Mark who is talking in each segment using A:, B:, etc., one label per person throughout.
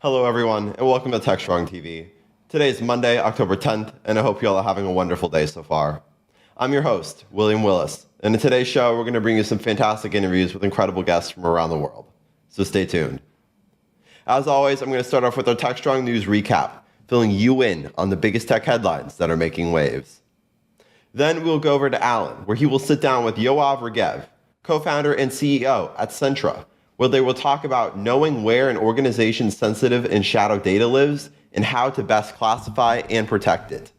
A: Hello everyone, and welcome to Techstrong TV. Today is Monday, October 10th, and I hope you all are having a wonderful day so far. I'm your host, William Willis, and in today's show, we're going to bring you some fantastic interviews with incredible guests from around the world. So stay tuned. As always, I'm going to start off with our Techstrong News recap, filling you in on the biggest tech headlines that are making waves. Then we'll go over to Alan, where he will sit down with Yoav Regev, co-founder and CEO at Centra, where they will talk about knowing where an organization's sensitive and shadow data lives and how to best classify and protect it.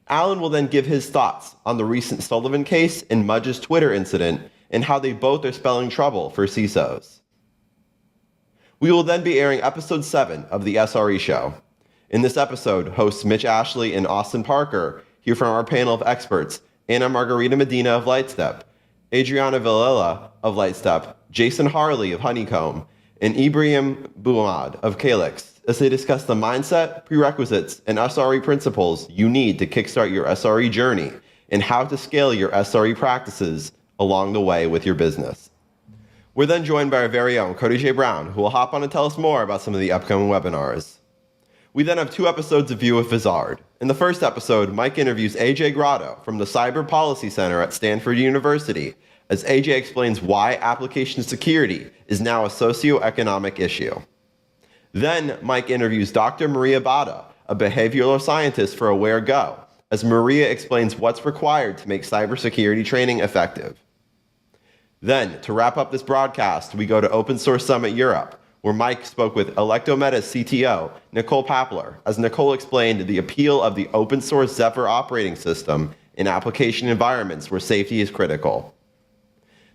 A: Alan will then give his thoughts on the recent Sullivan case and Mudge's Twitter incident and how they both are spelling trouble for CISOs. We will then be airing episode 7 of the SRE show. In this episode, hosts Mitch Ashley and Austin Parker hear from our panel of experts, Anna Margarita Medina of Lightstep, Adriana Villela of Lightstep, Jason Harley of Honeycomb, and Ibrahim Bouamad of Calyx as they discuss the mindset, prerequisites, and SRE principles you need to kickstart your SRE journey and how to scale your SRE practices along the way with your business. We're then joined by our very own Cody J. Brown, who will hop on and tell us more about some of the upcoming webinars. We then have 2 episodes of View with Vizard. In the first episode, Mike interviews AJ Grotto from the Cyber Policy Center at Stanford University, as AJ explains why application security is now a socioeconomic issue. Then Mike interviews Dr. Maria Bada, a behavioral scientist for AwareGo, as Maria explains what's required to make cybersecurity training effective. Then, to wrap up this broadcast, we go to Open Source Summit Europe, where Mike spoke with Electometa's CTO, Nicole Papler, as Nicole explained the appeal of the open source Zephyr operating system in application environments where safety is critical.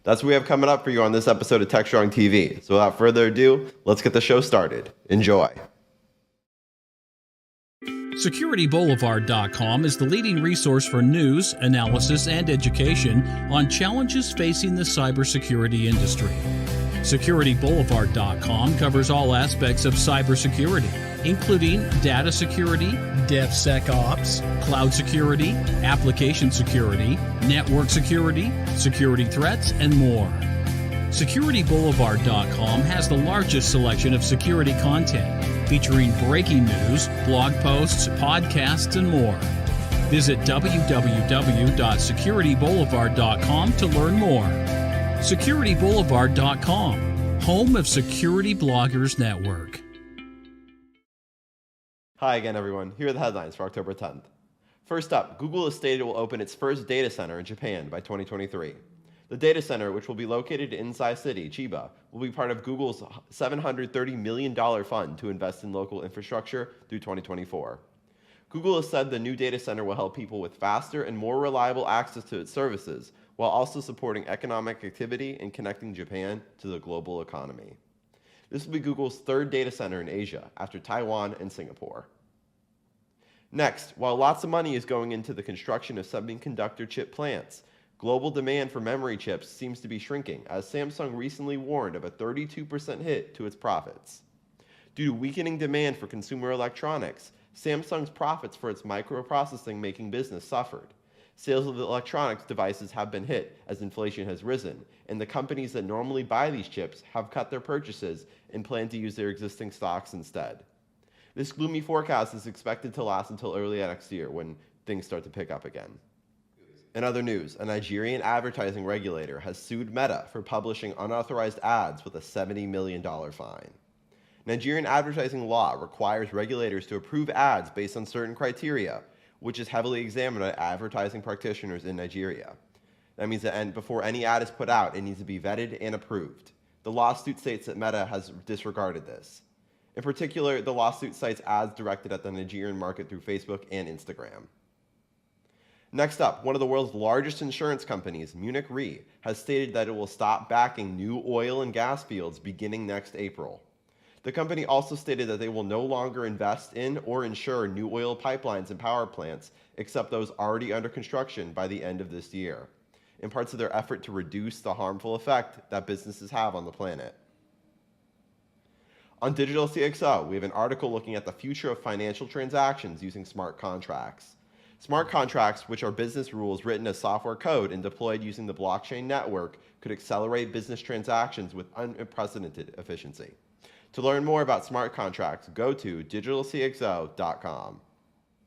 A: That's what we have coming up for you on this episode of Techstrong TV. So without further ado, let's get the show started. Enjoy.
B: SecurityBoulevard.com is the leading resource for news, analysis, and education on challenges facing the cybersecurity industry. SecurityBoulevard.com covers all aspects of cybersecurity, including data security, DevSecOps, cloud security, application security, network security, security threats, and more. SecurityBoulevard.com has the largest selection of security content, featuring breaking news, blog posts, podcasts, and more. Visit www.securityboulevard.com to learn more. SecurityBoulevard.com, home of Security Bloggers Network.
A: Hi again, everyone. Here are the headlines for October 10th. First up, Google has stated it will open its first data center in Japan by 2023. The data center, which will be located in Insai City, Chiba, will be part of Google's $730 million fund to invest in local infrastructure through 2024. Google has said the new data center will help people with faster and more reliable access to its services, while also supporting economic activity and connecting Japan to the global economy. This will be Google's 3rd data center in Asia, after Taiwan and Singapore. Next, while lots of money is going into the construction of semiconductor chip plants, global demand for memory chips seems to be shrinking, as Samsung recently warned of a 32% hit to its profits. Due to weakening demand for consumer electronics, Samsung's profits for its microprocessing making business suffered. Sales of electronics devices have been hit as inflation has risen, and the companies that normally buy these chips have cut their purchases and plan to use their existing stocks instead. This gloomy forecast is expected to last until early next year, when things start to pick up again. In other news, a Nigerian advertising regulator has sued Meta for publishing unauthorized ads with a $70 million fine. Nigerian advertising law requires regulators to approve ads based on certain criteria, which is heavily examined by advertising practitioners in Nigeria. That means that before any ad is put out, it needs to be vetted and approved. The lawsuit states that Meta has disregarded this. In particular, the lawsuit cites ads directed at the Nigerian market through Facebook and Instagram. Next up, one of the world's largest insurance companies, Munich Re, has stated that it will stop backing new oil and gas fields beginning next April. The company also stated that they will no longer invest in or insure new oil pipelines and power plants, except those already under construction by the end of this year, in parts of their effort to reduce the harmful effect that businesses have on the planet. On Digital CXO, we have an article looking at the future of financial transactions using smart contracts. Smart contracts, which are business rules written as software code and deployed using the blockchain network, could accelerate business transactions with unprecedented efficiency. To learn more about smart contracts, go to digitalcxo.com.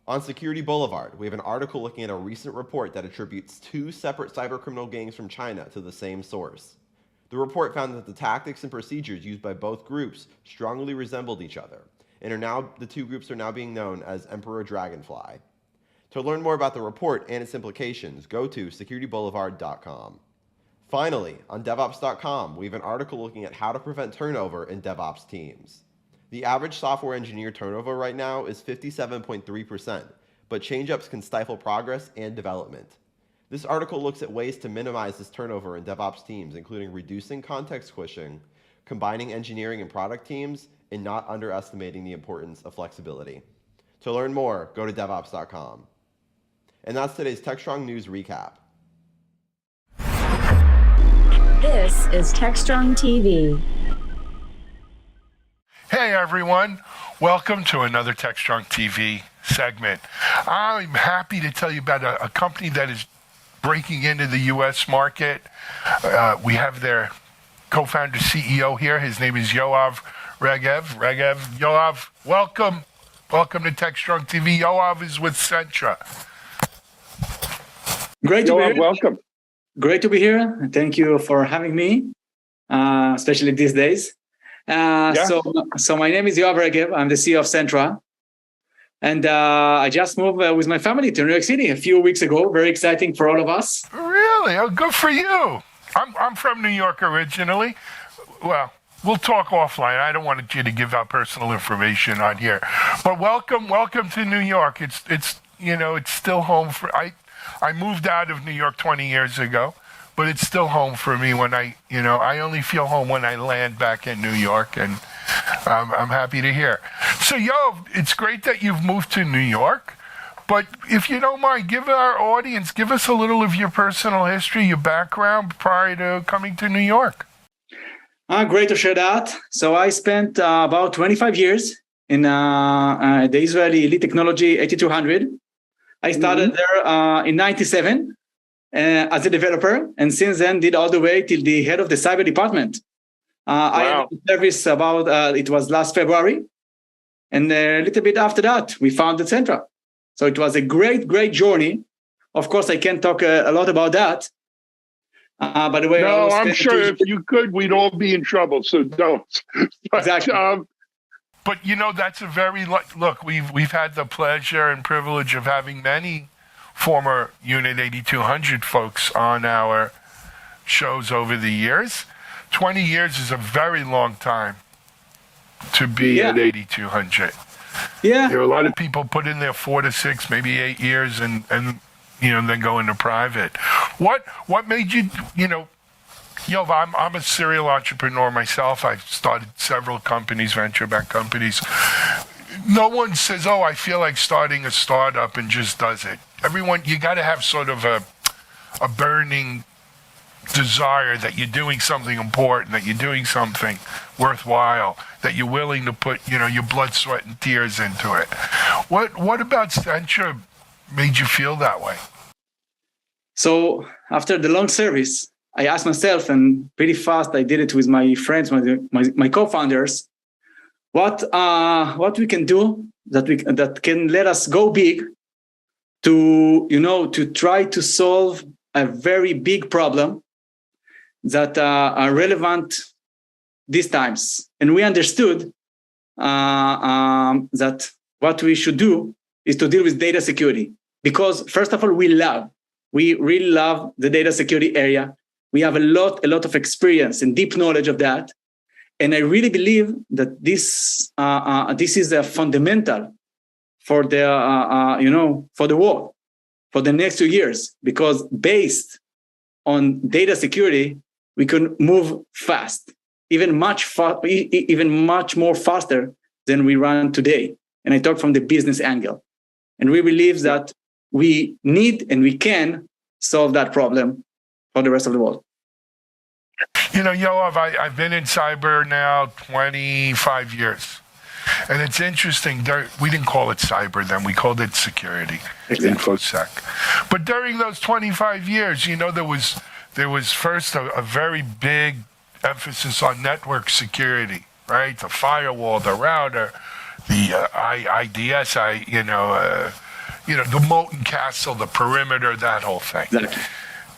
A: On Security Boulevard, we have an article looking at a recent report that attributes two separate cybercriminal gangs from China to the same source. The report found that the tactics and procedures used by both groups strongly resembled each other, and the two groups are now being known as Emperor Dragonfly. To learn more about the report and its implications, go to securityboulevard.com. Finally, on DevOps.com, we have an article looking at how to prevent turnover in DevOps teams. The average software engineer turnover right now is 57.3%, but change-ups can stifle progress and development. This article looks at ways to minimize this turnover in DevOps teams, including reducing context switching, combining engineering and product teams, and not underestimating the importance of flexibility. To learn more, go to DevOps.com. And that's today's Techstrong News Recap.
C: This is Techstrong TV.
D: Hey everyone, welcome to another Techstrong TV segment. I'm happy to tell you about a company that is breaking into the U.S. market. We have their co-founder CEO here. His name is Yoav Regev. Yoav, welcome. Welcome to Techstrong TV. Yoav is with Centra.
E: Great to be here.
F: Welcome.
E: Great to be here. Thank you for having me, especially these days. So my name is Yoav Regev. I'm the CEO of Centra. And I just moved with my family to New York City a few weeks ago. Very exciting for all of us.
D: Really? Oh, good for you. I'm from New York originally. Well, we'll talk offline. I don't want you to give out personal information on here. But welcome to New York. It's still home for I moved out of New York 20 years ago, but it's still home for me when I only feel home when I land back in New York, and I'm happy to hear. So, it's great that you've moved to New York, but if you don't mind, give us a little of your personal history, your background prior to coming to New York.
E: Great to share that. So I spent about 25 years in the Israeli elite technology 8200. I started there in 97 as a developer, and since then did all the way till the head of the cyber department. I entered service about, it was last February, and a little bit after that, we founded Centra. So it was a great journey. Of course, I can't talk a lot about that. By the way,
F: no, I'm sure if you could, we'd all be in trouble, so don't.
E: Exactly.
D: But that's a look. We've had the pleasure and privilege of having many former Unit 8200 folks on our shows over the years. 20 years is a very long time to be at 8200.
E: Yeah,
D: there are a lot of people put in there 4 to 6, maybe 8 years, and then go into private. What made you I'm a serial entrepreneur myself. I've started several companies, venture-backed companies. No one says, I feel like starting a startup and just does it. Everyone, you got to have sort of a burning desire that you're doing something important, that you're doing something worthwhile, that you're willing to put, your blood, sweat, and tears into it. What about Centra made you feel that way?
E: So after the long service, I asked myself, and pretty fast I did it with my friends, my co-founders, what we can do that can let us go big to try to solve a very big problem that are relevant these times. And we understood that what we should do is to deal with data security, because first of all, we really love the data security area. We have a lot of experience and deep knowledge of that. And I really believe that this is a fundamental for for the world, for the next 2 years, because based on data security, we can move fast, even much more faster than we run today. And I talk from the business angle. And we believe that we need and we can solve that problem for the rest of the world.
D: Yoav, I've been in cyber now 25 years. And it's interesting, we didn't call it cyber then, we called it security, InfoSec. But during those 25 years, there was first a very big emphasis on network security. right? The firewall, the router, the IDS, the moat and castle, the perimeter, that whole thing.
E: Exactly.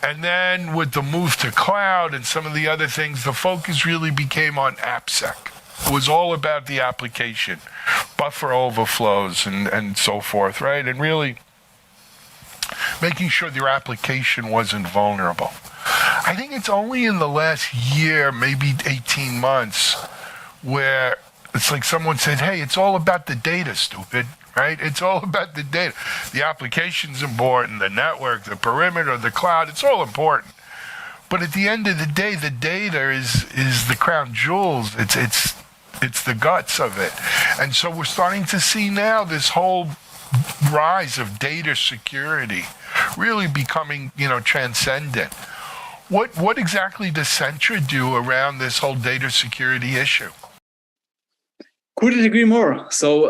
D: And then with the move to cloud and some of the other things, the focus really became on AppSec. It was all about the application, buffer overflows and so forth, right? And really making sure your application wasn't vulnerable. I think it's only in the last year, maybe 18 months, where it's like someone said, hey, it's all about the data, stupid, right? It's all about the data. The application's important, the network, the perimeter, the cloud, it's all important. But at the end of the day, the data is the crown jewels. It's the guts of it. And so we're starting to see now this whole rise of data security really becoming, transcendent. What exactly does Centra do around this whole data security issue?
E: Couldn't agree more. So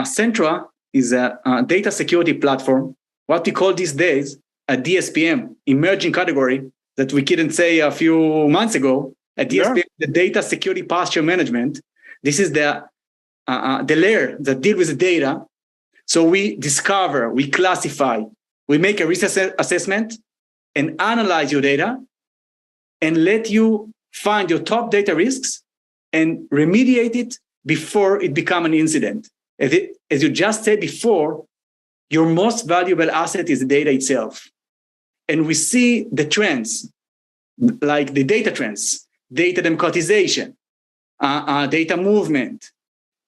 E: Centra is a data security platform, what we call these days a DSPM, emerging category that we couldn't say a few months ago. A DSPM, the data security posture management. This is the layer that deals with the data. So we discover, we classify, we make a risk assessment and analyze your data and let you find your top data risks and remediate it before it becomes an incident. As you just said before, your most valuable asset is the data itself. And we see the trends, like the data trends, data democratization, data movement.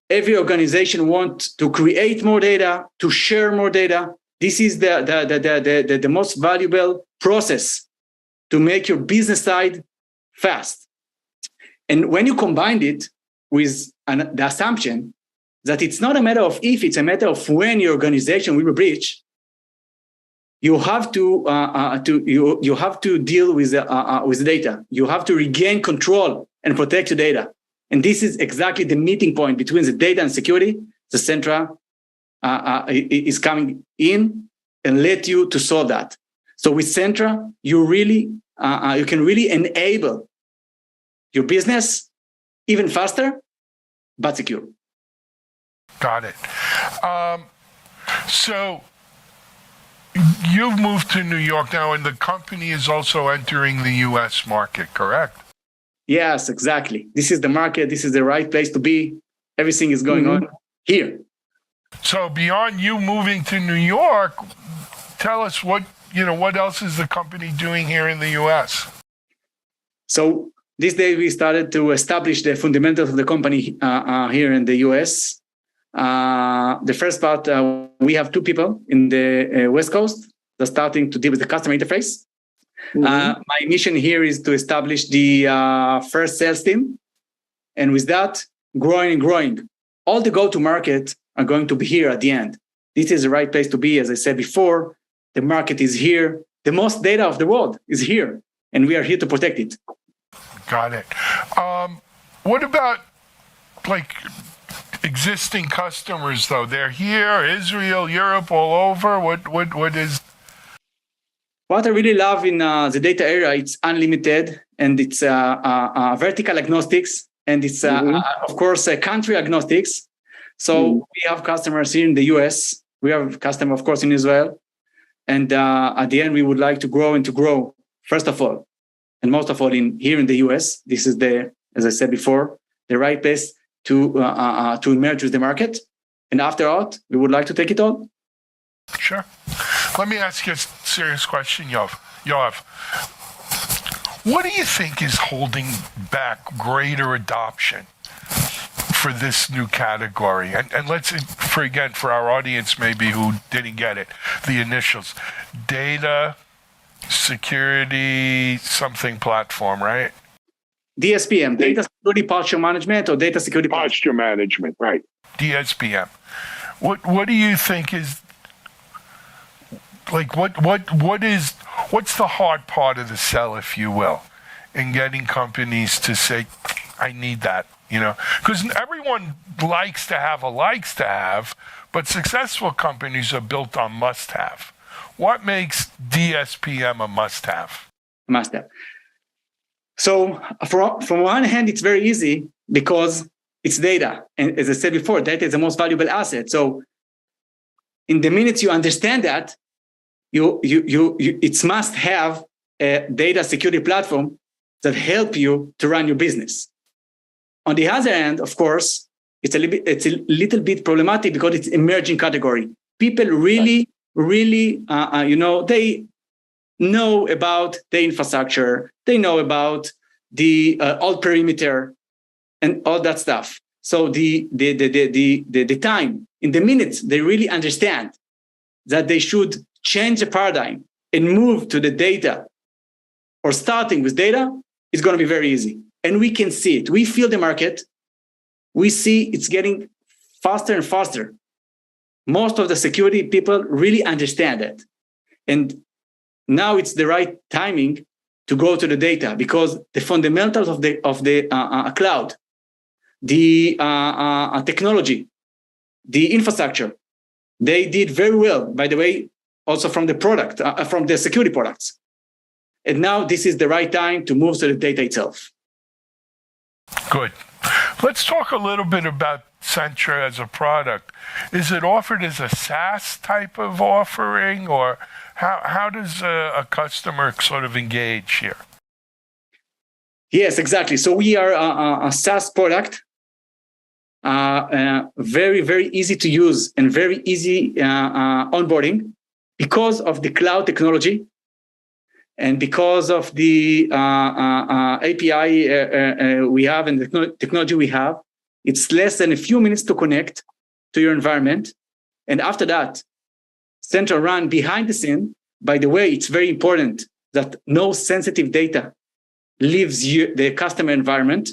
E: Every organization wants to create more data, to share more data. This is the most valuable process to make your business side fast. And when you combine it with the assumption that it's not a matter of if, it's a matter of when your organization will be breached, you have to deal with the data. You have to regain control and protect your data. And this is exactly the meeting point between the data and security. The Centra is coming in and let you to solve that. So with Centra, you can really enable your business even faster, but secure.
D: Got it. So you've moved to New York now, and the company is also entering the U.S. market, correct?
E: Yes, exactly. This is the market. This is the right place to be. Everything is going on here.
D: So beyond you moving to New York, tell us what else is the company doing here in the U.S.? So
E: this day we started to establish the fundamentals of the company here in the U.S. The first part, we have 2 people in the West Coast that's starting to deal with the customer interface. My mission here is to establish the first sales team. And with that, growing and growing. All the go-to-market are going to be here at the end. This is the right place to be. As I said before, the market is here. The most data of the world is here. And we are here to protect it.
D: Got it. What about, existing customers, though? They're here, Israel, Europe, all over? What is...
E: What I really love in the data area, it's unlimited and it's vertical agnostics and it's, of course, country agnostics. So we have customers here in the US. We have customers, of course, in Israel. And at the end, we would like to grow, first of all, and most of all, here in the US. This is as I said before, the right place to emerge with the market. And after all, we would like to take it on.
D: Sure. Let me ask you a serious question, Yoav. What do you think is holding back greater adoption for this new category? And let's, for our audience maybe who didn't get it, the initials. Data, security, something platform, right?
E: DSPM, Data Security Posture Management or Data Security
F: Posture Management, right.
D: DSPM. What do you think is... what's the hard part of the sell, if you will, in getting companies to say, I need that, because everyone likes to have, but successful companies are built on must-have. What makes DSPM a must-have?
E: Must-have. So from one hand, it's very easy because it's data. And as I said before, data is the most valuable asset. So in the minute you understand that, it must have a data security platform that help you to run your business. On the other hand, of course, it's a little bit problematic because it's emerging category. People really, they know about the infrastructure, they know about the all perimeter and all that stuff. So the time, in the minutes, they really understand that they should change the paradigm and move to the data or starting with data, is going to be very easy. And we can see it. We feel the market. We see it's getting faster and faster. Most of the security people really understand it. And now it's the right timing to go to the data because the fundamentals of the cloud, the technology, the infrastructure, they did very well, by the way, also from the product, from the security products. And now this is the right time to move to the data itself.
D: Good. Let's talk a little bit about Centra as a product. Is it offered as a SaaS type of offering, or how does a customer sort of engage here?
E: Yes, exactly. So we are a SaaS product, very, very easy to use and very easy onboarding because of the cloud technology and because of the API we have and the technology we have. It's less than a few minutes to connect to your environment. And after that, Centra run behind the scene. By the way, it's very important that no sensitive data leaves the customer environment.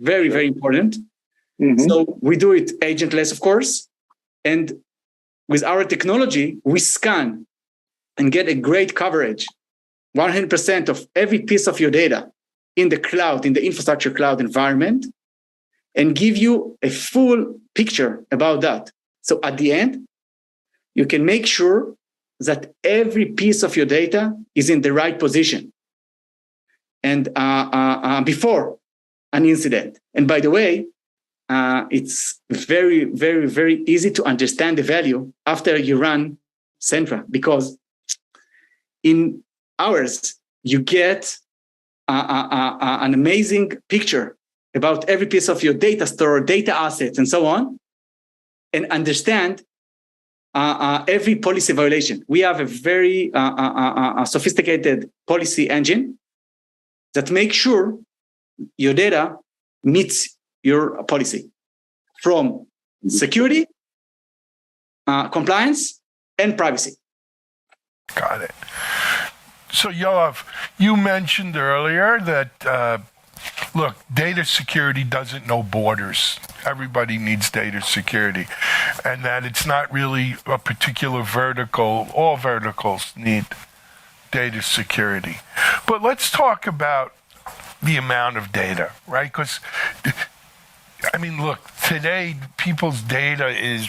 E: Very, very important. Mm-hmm. So we do it agentless, of course. And with our technology, we scan and get a great coverage, 100% of every piece of your data in the cloud, in the infrastructure cloud environment, and give you a full picture about that. So at the end, you can make sure that every piece of your data is in the right position and before an incident. And by the way, it's very, very, very easy to understand the value after you run Centra, because in hours, you get an amazing picture about every piece of your data store, data assets, and so on, and understand every policy violation. We have a very sophisticated policy engine that makes sure your data meets your policy from security, compliance, and privacy.
D: Got it. So, Yoav, you mentioned earlier that, look, data security doesn't know borders. Everybody needs data security. And that it's not really a particular vertical. All verticals need data security. But let's talk about the amount of data, right? Because, I mean, look, today people's data is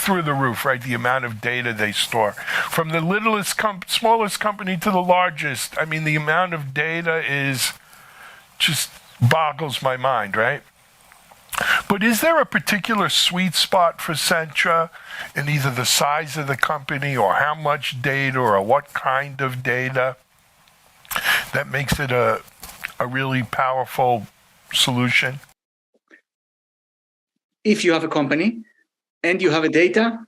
D: through the roof, right? The amount of data they store. From the littlest, smallest company to the largest, I mean, the amount of data is just boggles my mind, right? But is there a particular sweet spot for Centra in either the size of the company or how much data or what kind of data that makes it a really powerful solution?
E: If you have a company and you have a data,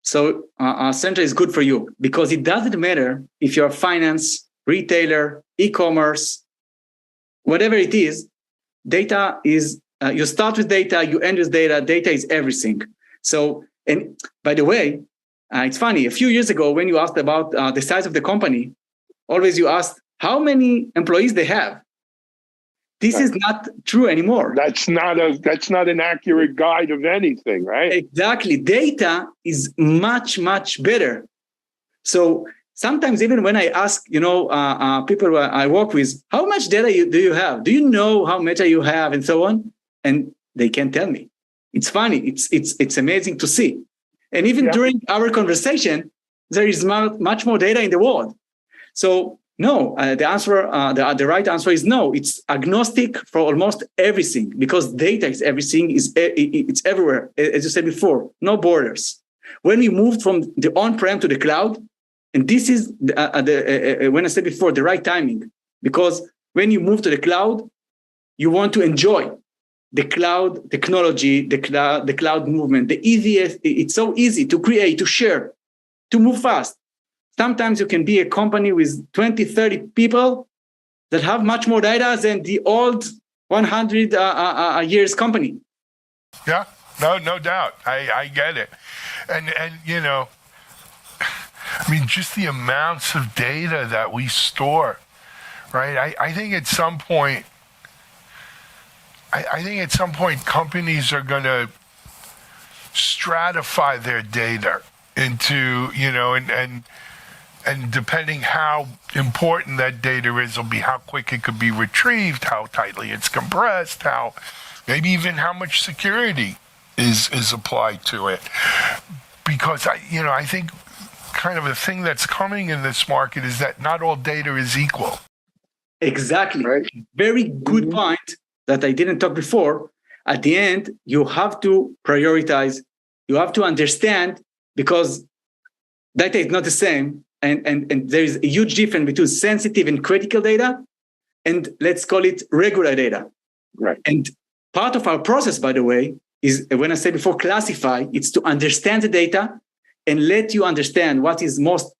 E: so Centra is good for you, because it doesn't matter if you're a finance, retailer, e-commerce, whatever it is, data is, you start with data, you end with data, data is everything. So, and by the way, it's funny, a few years ago when you asked about the size of the company, always you asked how many employees they have. This is not true anymore.
F: That's not an accurate guide of anything, right?
E: Exactly. Data is much, much better. So sometimes even when I ask, people I work with, how much data do you have? Do you know how much you have and so on? And they can't tell me. It's funny. It's amazing to see. And even during our conversation, there is much more data in the world. So No, the right answer is no. It's agnostic for almost everything because data is everything. It's everywhere. As you said before, no borders. When we moved from the on-prem to the cloud, and this is when I said before the right timing, because when you move to the cloud, you want to enjoy the cloud technology, the cloud movement. The easiest. It's so easy to create, to share, to move fast. Sometimes you can be a company with 20, 30 people that have much more data than the old 100 years company.
D: Yeah, no doubt. I get it. And you know, I mean, just the amounts of data that we store, right? I think at some point, companies are going to stratify their data into, you know, and depending how important that data is, will be how quick it could be retrieved, how tightly it's compressed, how maybe even how much security is applied to it. Because I think kind of a thing that's coming in this market is that not all data is equal.
E: Exactly. Right. Very good point that I didn't talk before. At the end, you have to prioritize. You have to understand because data is not the same. And there is a huge difference between sensitive and critical data and let's call it regular data.
F: Right.
E: And part of our process, by the way, is when I said before classify, it's to understand the data and let you understand what is most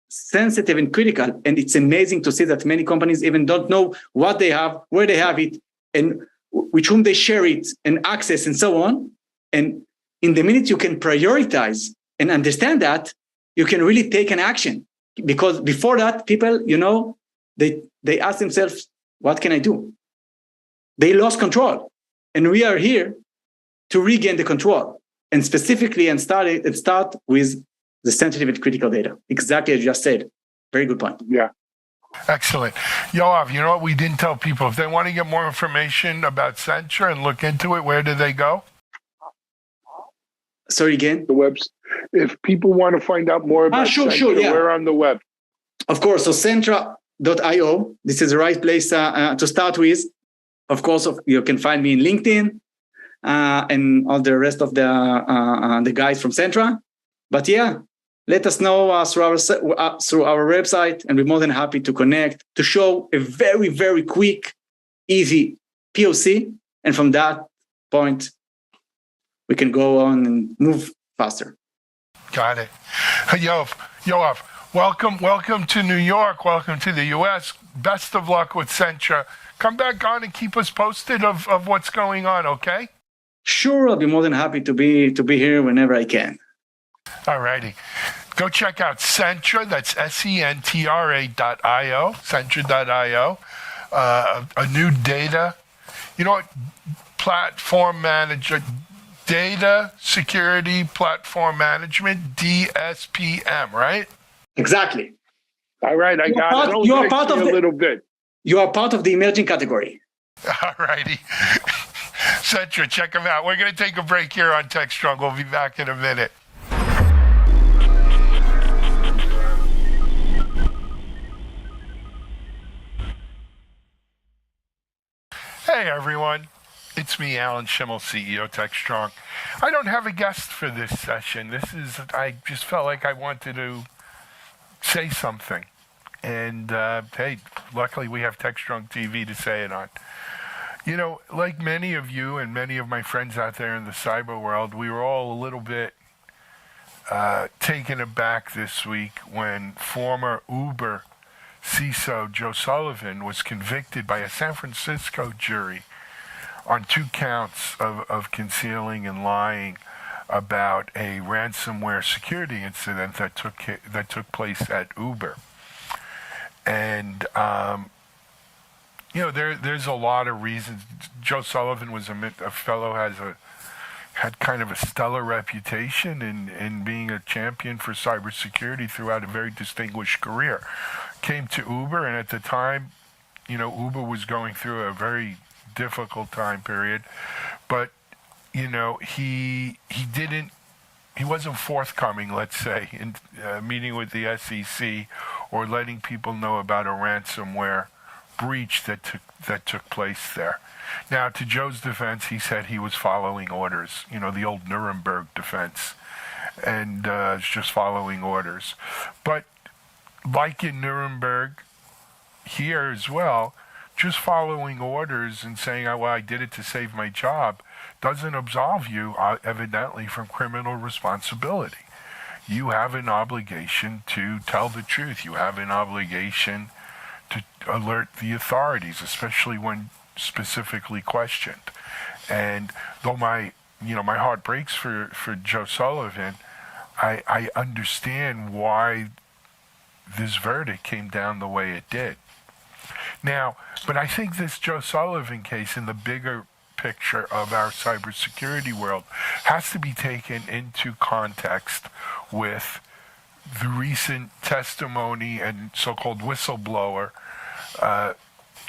E: sensitive and critical. And it's amazing to see that many companies even don't know what they have, where they have it, and with whom they share it and access and so on. And in the minute you can prioritize and understand that, you can really take an action. Because before that, people, they ask themselves, what can I do? They lost control. And we are here to regain the control. And specifically, start with the sensitive and critical data. Exactly as you just said. Very good point.
F: Yeah.
D: Excellent. Yoav, you know what we didn't tell people? If they want to get more information about Sentra and look into it, where do they go?
E: Sorry, again?
F: The webs. If people want to find out more about Sentra,
E: yeah.
F: we're on the web.
E: Of course. So Sentra.io, this is the right place to start with. Of course, you can find me in LinkedIn and all the rest of the guys from Sentra. But yeah, let us know through our website, and we're more than happy to connect, to show a very, very quick, easy POC. And from that point, we can go on and move faster.
D: Got it. Yoav, welcome to New York. Welcome to the U.S. Best of luck with Sentra. Come back on and keep us posted of what's going on, okay?
E: Sure, I'll be more than happy to be here whenever I can.
D: All righty. Go check out Sentra. That's Sentra.io. Sentra.io. A new data, platform manager, data security platform management, DSPM, right?
E: Exactly.
F: All right, I got it.
E: You are part of
F: a little bit.
E: You are part of the emerging category.
D: All righty. Sentra, check them out. We're going to take a break here on Techstrong. We'll be back in a minute. Hey, everyone. It's me, Alan Schimmel, CEO Techstrong. I don't have a guest for this session. I just felt like I wanted to say something. And, hey, luckily we have Techstrong TV to say it on. Like many of you and many of my friends out there in the cyber world, we were all a little bit taken aback this week when former Uber CISO Joe Sullivan was convicted by a San Francisco jury on 2 counts of concealing and lying about a ransomware security incident that took place at Uber. And there's a lot of reasons. Joe Sullivan was a fellow had kind of a stellar reputation in being a champion for cybersecurity throughout a very distinguished career. Came to Uber, and at the time, Uber was going through a very difficult time period, but he wasn't forthcoming, let's say, in meeting with the SEC or letting people know about a ransomware breach that took place there. Now, to Joe's defense, he said he was following orders, the old Nuremberg defense, and just following orders. But like in Nuremberg, here as well, just following orders and saying, oh, well, I did it to save my job, doesn't absolve you, evidently, from criminal responsibility. You have an obligation to tell the truth. You have an obligation to alert the authorities, especially when specifically questioned. And though my heart breaks for Joe Sullivan, I understand why this verdict came down the way it did. Now, but I think this Joe Sullivan case, in the bigger picture of our cybersecurity world, has to be taken into context with the recent testimony and so-called whistleblower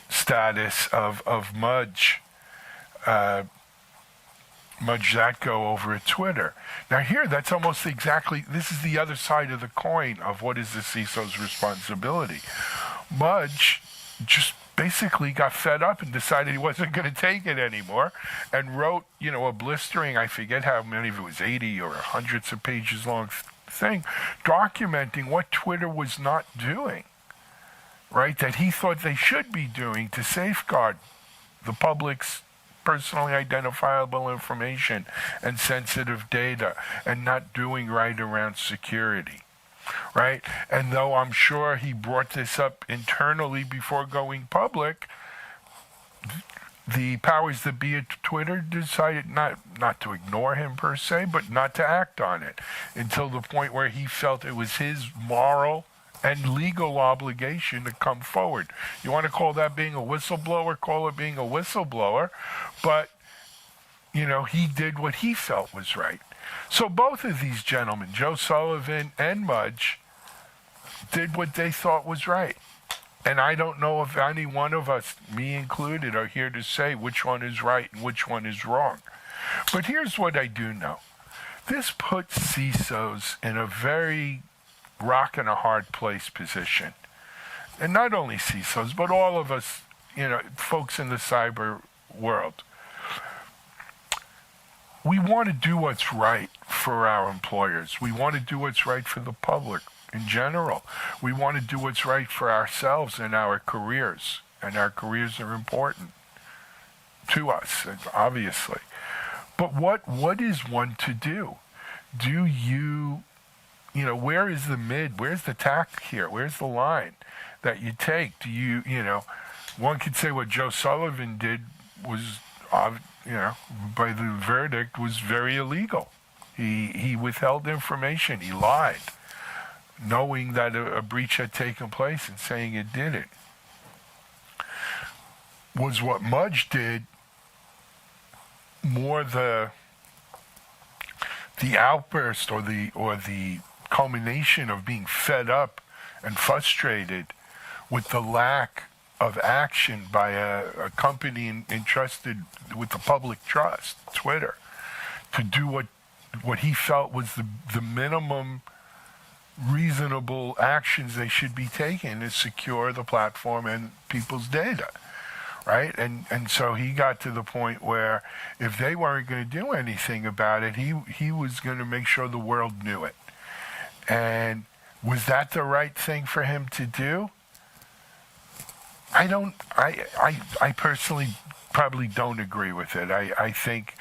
D: status of Mudge Zatko over at Twitter. Now here, that's almost exactly, this is the other side of the coin of what is the CISO's responsibility. Mudge just basically got fed up and decided he wasn't going to take it anymore and wrote, a blistering, I forget how many of it was, 80 or hundreds of pages long thing, documenting what Twitter was not doing, right, that he thought they should be doing to safeguard the public's personally identifiable information and sensitive data, and not doing right around security. Right? And though I'm sure he brought this up internally before going public, the powers that be at Twitter decided not to ignore him per se, but not to act on it until the point where he felt it was his moral and legal obligation to come forward. You want to call that being a whistleblower, call it being a whistleblower, but, he did what he felt was right. So both of these gentlemen, Joe Sullivan and Mudge, did what they thought was right. And I don't know if any one of us, me included, are here to say which one is right and which one is wrong. But here's what I do know. This puts CISOs in a very rock and a hard place position. And not only CISOs, but all of us, folks in the cyber world. We want to do what's right for our employers. We want to do what's right for the public in general. We want to do what's right for ourselves and our careers. And our careers are important to us, obviously. But what is one to do? Do you, where is the where's the tack here? Where's the line that you take? Do you, one could say what Joe Sullivan did was, by the verdict, was very illegal. He withheld information. He lied, knowing that a breach had taken place and saying it did it. Was what Mudge did more the outburst or the culmination of being fed up and frustrated with the lack of action by a company entrusted with the public trust, Twitter, to do what he felt was the minimum reasonable actions they should be taking to secure the platform and people's data, right? And so he got to the point where if they weren't going to do anything about it, he was going to make sure the world knew it. And was that the right thing for him to do? I personally probably don't agree with it. I think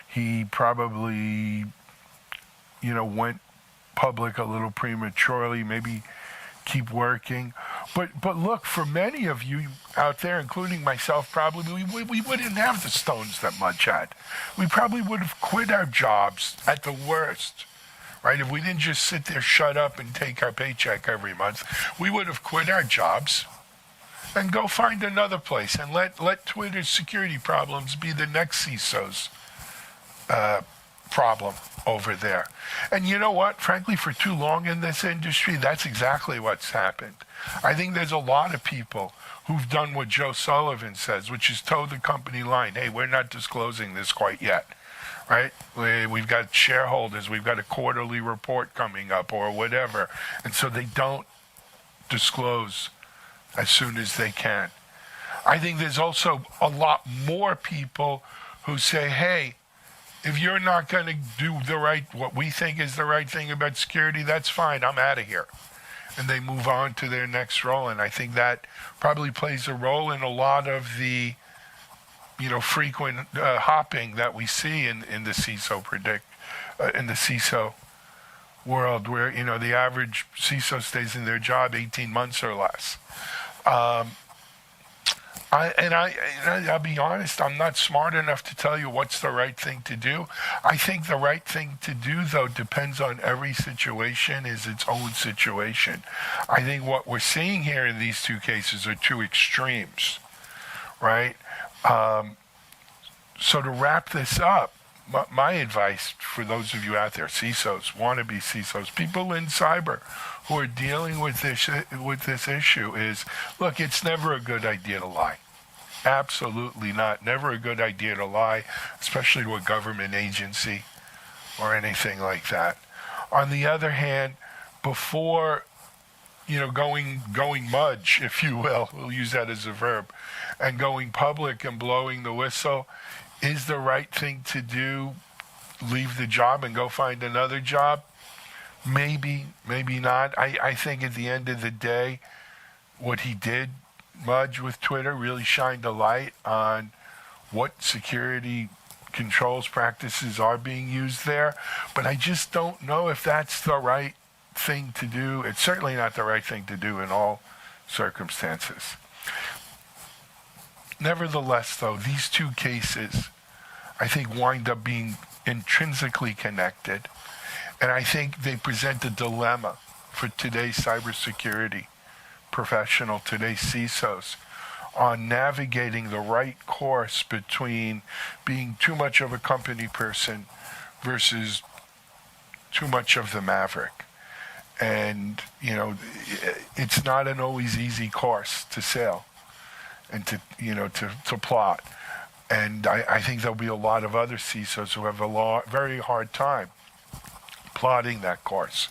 D: he probably, went public a little prematurely, maybe keep working. But look, for many of you out there, including myself, probably, we wouldn't have the stones that Mudge had. We probably would have quit our jobs at the worst, right? If we didn't just sit there, shut up, and take our paycheck every month, we would have quit our jobs and go find another place and let Twitter's security problems be the next CISO's problem over there. And you know what? Frankly, for too long in this industry, that's exactly what's happened. I think there's a lot of people who've done what Joe Sullivan says, which is toe the company line. Hey, we're not disclosing this quite yet, right? We've got shareholders, we've got a quarterly report coming up or whatever. And so they don't disclose as soon as they can. I think there's also a lot more people who say, hey, if you're not going to do what we think is the right thing about security, that's fine, I'm out of here. And they move on to their next role. And I think that probably plays a role in a lot of the, frequent hopping that we see in the CISO world, where, the average CISO stays in their job 18 months or less. I'll be honest, I'm not smart enough to tell you what's the right thing to do. I think the right thing to do, though, depends on every situation, is its own situation. I think what we're seeing here in these two cases are two extremes, right? So to wrap this up, my advice for those of you out there, CISOs, wannabe CISOs, people in cyber who are dealing with this issue is, look, it's never a good idea to lie. Absolutely not. Never a good idea to lie, especially to a government agency or anything like that. On the other hand, before going mudge, if you will, we'll use that as a verb, and going public and blowing the whistle, is the right thing to do leave the job and go find another job? Maybe, maybe not. I think at the end of the day, what he did, Mudge, with Twitter, really shined a light on what security controls practices are being used there. But I just don't know if that's the right thing to do. It's certainly not the right thing to do in all circumstances. Nevertheless, though, these two cases, I think, wind up being intrinsically connected. And I think they present a dilemma for today's cybersecurity professional, today's CISOs, on navigating the right course between being too much of a company person versus too much of the maverick. And, it's not an always easy course to sail and to plot. And I think there'll be a lot of other CISOs who have a very hard time plotting that course.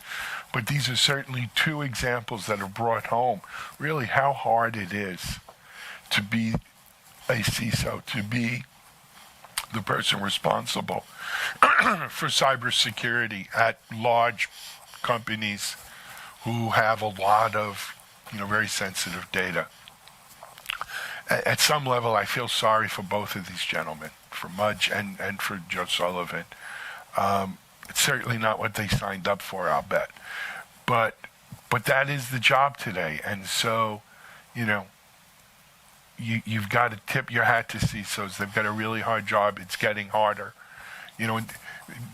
D: But these are certainly two examples that have brought home really how hard it is to be a CISO, to be the person responsible for cybersecurity at large companies who have a lot of, very sensitive data. At some level, I feel sorry for both of these gentlemen, for Mudge and for Joe Sullivan. It's certainly not what they signed up for, I'll bet. But that is the job today. And so, you've got to tip your hat to CISOs. They've got a really hard job. It's getting harder.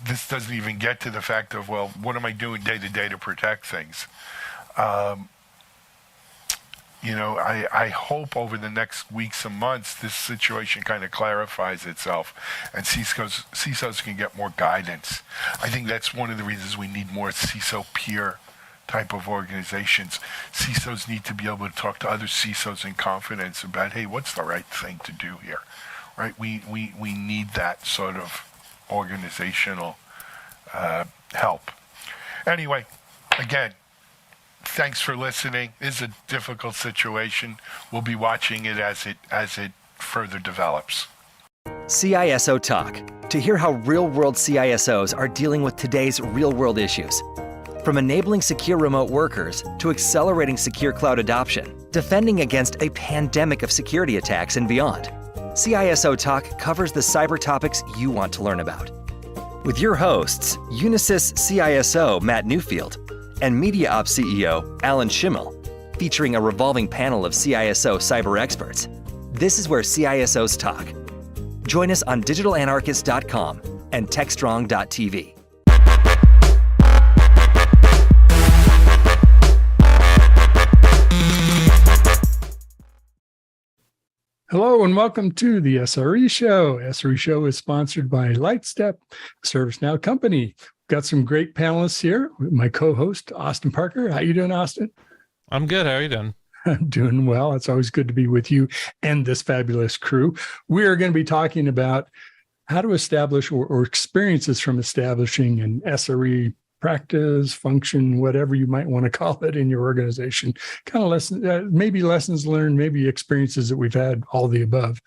D: This doesn't even get to the fact of, well, what am I doing day to day to protect things? I hope over the next weeks and months, this situation kind of clarifies itself and CISOs can get more guidance. I think that's one of the reasons we need more CISO peer type of organizations. CISOs need to be able to talk to other CISOs in confidence about, hey, what's the right thing to do here, right? We need that sort of organizational help. Anyway, again, thanks for listening. It's a difficult situation. We'll be watching it as it further develops.
G: CISO Talk, to hear how real-world CISOs are dealing with today's real-world issues. From enabling secure remote workers to accelerating secure cloud adoption, defending against a pandemic of security attacks and beyond. CISO Talk covers the cyber topics you want to learn about. With your hosts, Unisys CISO Matt Newfield and Media Ops CEO Alan Schimmel, featuring a revolving panel of CISO cyber experts. This is where CISOs talk. Join us on digitalanarchist.com and Techstrong TV.
H: Hello and welcome to the SRE Show. SRE Show is sponsored by Lightstep, a ServiceNow company. Got some great panelists here with my co-host, Austin Parker. How you doing, Austin?
I: I'm good. How are you doing?
H: I'm doing well. It's always good to be with you and this fabulous crew. We are going to be talking about how to establish or experiences from establishing an SRE practice, function, whatever you might want to call it in your organization. Kind of maybe lessons learned, maybe experiences that we've had, all the above.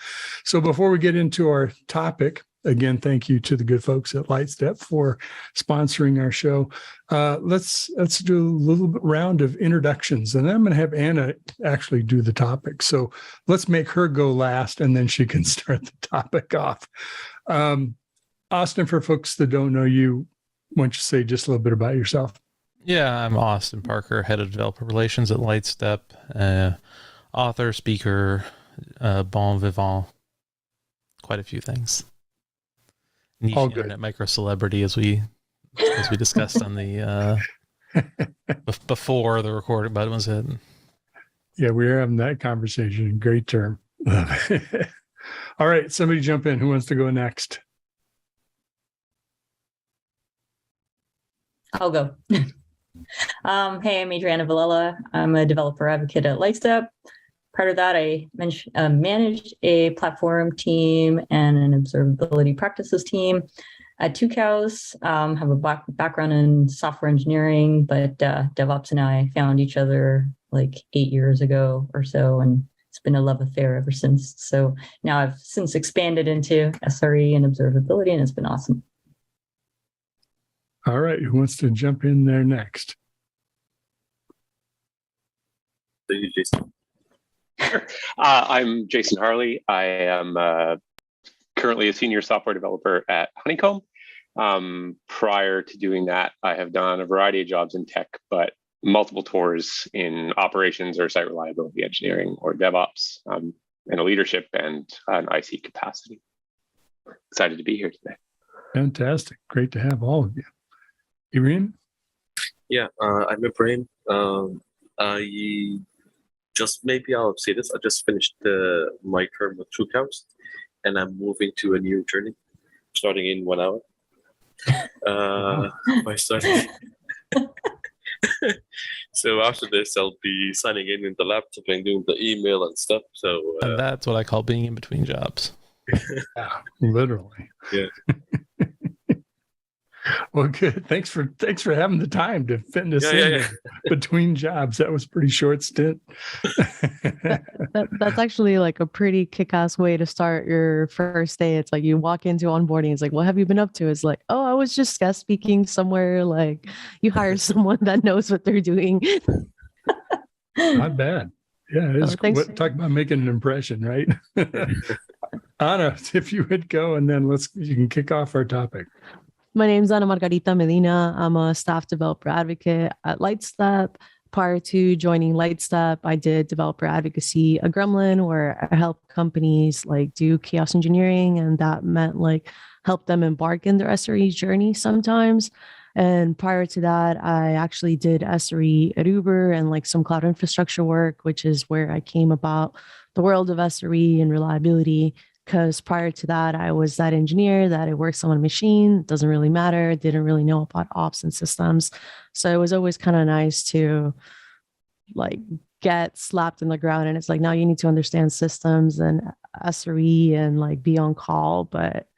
H: So before we get into our topic, again, thank you to the good folks at Lightstep for sponsoring our show. Let's do a little bit round of introductions, and then I'm going to have Anna actually do the topic. So let's make her go last, and then she can start the topic off. Austin, for folks that don't know you, why don't you say just a little bit about yourself?
I: Yeah, I'm Austin Parker, head of developer relations at Lightstep, author, speaker, bon vivant, quite a few things. Niche
H: All good.
I: internet micro celebrity, as we discussed on the before the recording button was hit.
H: Yeah, we were having that conversation. Great term. All right, somebody jump in. Who wants to go next?
J: I'll go. Hey, I'm Adriana Villela. I'm a developer advocate at Lightstep. Part of that, I managed a platform team and an observability practices team at Two Cows. Have a background in software engineering, but DevOps and I found each other like 8 years ago or so, and it's been a love affair ever since. So now I've since expanded into SRE and observability, and it's been awesome.
H: All right, who wants to jump in there next?
K: I'm Jason Harley. I am currently a senior software developer at Honeycomb. Prior to doing that, I have done a variety of jobs in tech, but multiple tours in operations or site reliability engineering or DevOps in a leadership and an IC capacity. Excited to be here today.
H: Fantastic. Great to have all of you. Ibrahim?
L: Yeah, I'm Ibrahim. Maybe I'll say this. I just finished my term with True Cows, and I'm moving to a new journey, starting in 1 hour. By starting. So after this, I'll be signing in the laptop and doing the email and stuff. So
I: And that's what I call being in between jobs.
H: Yeah, literally.
L: Yeah.
H: Well, good. Thanks for having the time to fit this in between jobs. That was a pretty short stint.
M: That's actually like a pretty kick-ass way to start your first day. It's like you walk into onboarding. It's like, what have you been up to? It's like, oh, I was just guest speaking somewhere. Like you hire someone that knows what they're doing.
H: Not bad. Yeah, it is. Talk about making an impression, right? Anna, if you would go, and then you can kick off our topic.
M: My name's Ana Margarita Medina. I'm a staff developer advocate at Lightstep. Prior to joining Lightstep, I did developer advocacy at Gremlin, where I help companies like do chaos engineering, and that meant like help them embark in their SRE journey sometimes. And prior to that, I actually did SRE at Uber and like some cloud infrastructure work, which is where I came about the world of SRE and reliability. Because prior to that, I was that engineer that it works on a machine, doesn't really matter, didn't really know about ops and systems. So it was always kind of nice to like get slapped in the ground. And it's like, now you need to understand systems and SRE and like be on call. But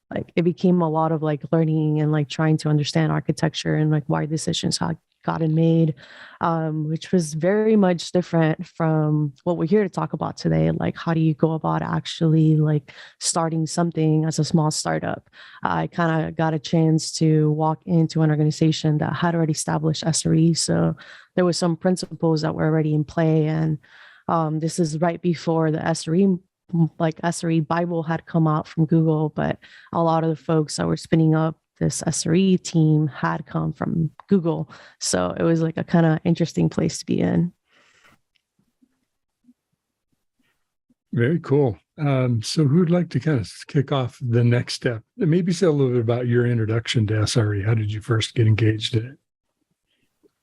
M: like it became a lot of like learning and like trying to understand architecture and like why decisions had gotten made, which was very much different from what we're here to talk about today. Like, how do you go about actually like starting something as a small startup? I kind of got a chance to walk into an organization that had already established SRE. So there were some principles that were already in play. And this is right before the SRE Bible had come out from Google, but a lot of the folks that were spinning up this SRE team had come from Google. So it was like a kind of interesting place to be in.
H: Very cool. So who'd like to kind of kick off the next step? Maybe say a little bit about your introduction to SRE. How did you first get engaged in it?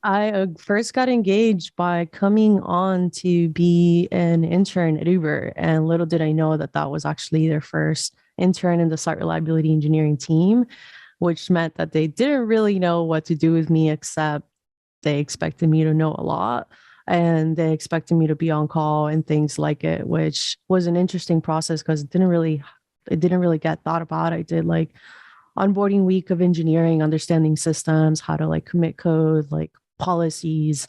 M: I first got engaged by coming on to be an intern at Uber. And little did I know that that was actually their first intern in the site reliability engineering team, which meant that they didn't really know what to do with me, except they expected me to know a lot and they expected me to be on call and things like it, which was an interesting process because it didn't really get thought about. I did like onboarding week of engineering, understanding systems, how to like commit code, like policies.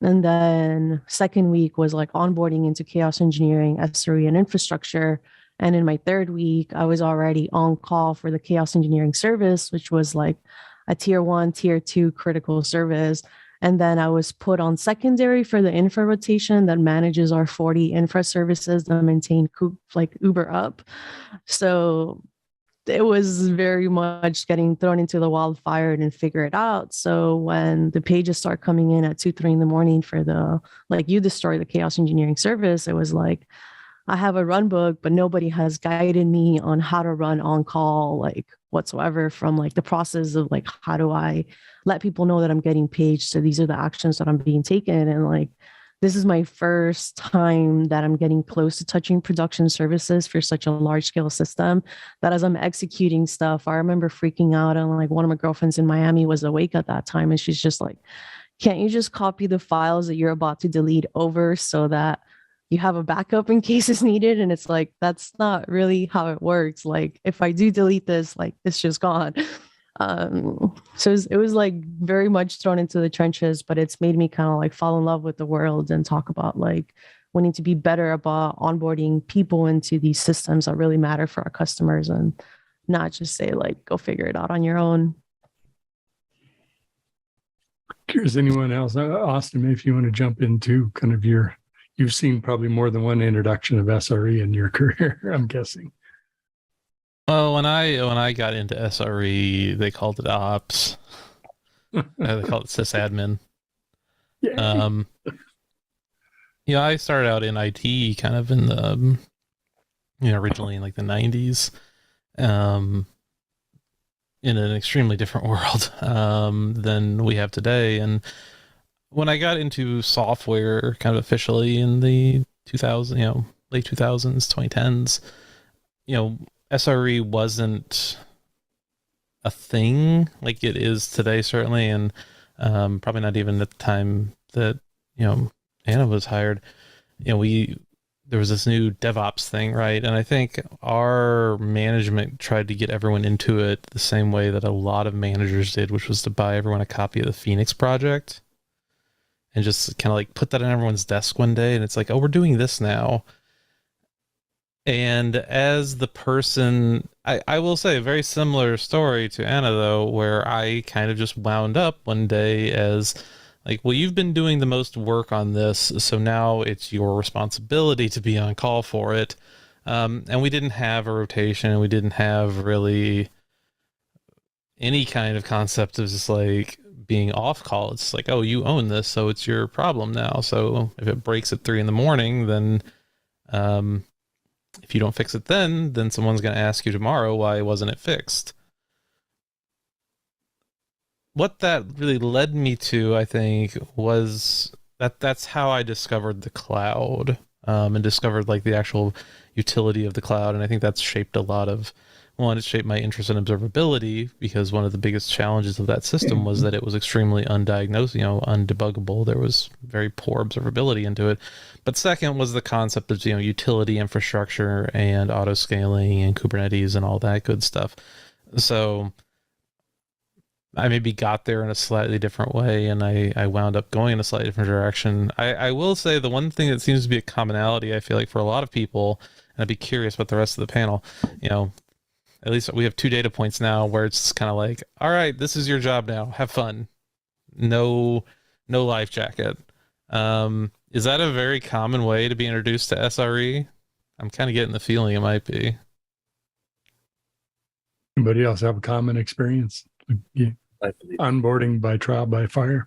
M: And then second week was like onboarding into chaos engineering, SRE, and infrastructure. And in my third week, I was already on call for the chaos engineering service, which was like a tier 1, tier 2 critical service. And then I was put on secondary for the infra rotation that manages our 40 infra services that maintain like Uber up. So it was very much getting thrown into the wildfire and figure it out. So when the pages start coming in at 2, 3 in the morning for the, like, you destroy the chaos engineering service, it was like, I have a run book, but nobody has guided me on how to run on call, like whatsoever, from like the process of like, how do I let people know that I'm getting paged? So these are the actions that I'm being taken. And like, this is my first time that I'm getting close to touching production services for such a large scale system that as I'm executing stuff, I remember freaking out. And like one of my girlfriends in Miami was awake at that time. And she's just like, can't you just copy the files that you're about to delete over so that you have a backup in case it's needed? And it's like, that's not really how it works. Like if I do delete this, like it's just gone. So it was like very much thrown into the trenches, but it's made me kind of like fall in love with the world and talk about like wanting to be better about onboarding people into these systems that really matter for our customers and not just say like, go figure it out on your own.
H: Curious, anyone else? Austin, if you want to jump into kind of you've seen probably more than one introduction of SRE in your career, I'm guessing.
I: Well, when I got into SRE, they called it ops. They called it sysadmin.
H: Yeah.
I: I started out in IT kind of in the, originally in like the 90s, in an extremely different world than we have today. And when I got into software kind of officially in the 2000s, late 2000s, 2010s, SRE wasn't a thing like it is today, certainly. And probably not even at the time that, Anna was hired. There was this new DevOps thing, right? And I think our management tried to get everyone into it the same way that a lot of managers did, which was to buy everyone a copy of the Phoenix Project and just kind of like put that on everyone's desk one day. And it's like, oh, we're doing this now. And as the person, I will say a very similar story to Anna, though, where I kind of just wound up one day as like, well, you've been doing the most work on this, so now it's your responsibility to be on call for it. And we didn't have a rotation. We didn't have really any kind of concept of just like being off call. It's like, oh, you own this, so it's your problem now. So if it breaks at 3 a.m, then if you don't fix it then someone's going to ask you tomorrow, why wasn't it fixed? What that really led me to, I think, was that's how I discovered the cloud, and discovered like the actual utility of the cloud. And I think that's shaped a lot of, it shaped my interest in observability, because one of the biggest challenges of that system was that it was extremely undiagnosed, undebuggable. There was very poor observability into it. But second was the concept of, utility infrastructure and auto scaling and Kubernetes and all that good stuff. So I maybe got there in a slightly different way, and I wound up going in a slightly different direction. I will say the one thing that seems to be a commonality, I feel like, for a lot of people, and I'd be curious about the rest of the panel, at least we have 2 data points now where it's kind of like, all right, this is your job now. Have fun. No life jacket. Is that a very common way to be introduced to SRE? I'm kind of getting the feeling it might be.
H: Anybody else have a common experience? Yeah. Onboarding by trial by fire.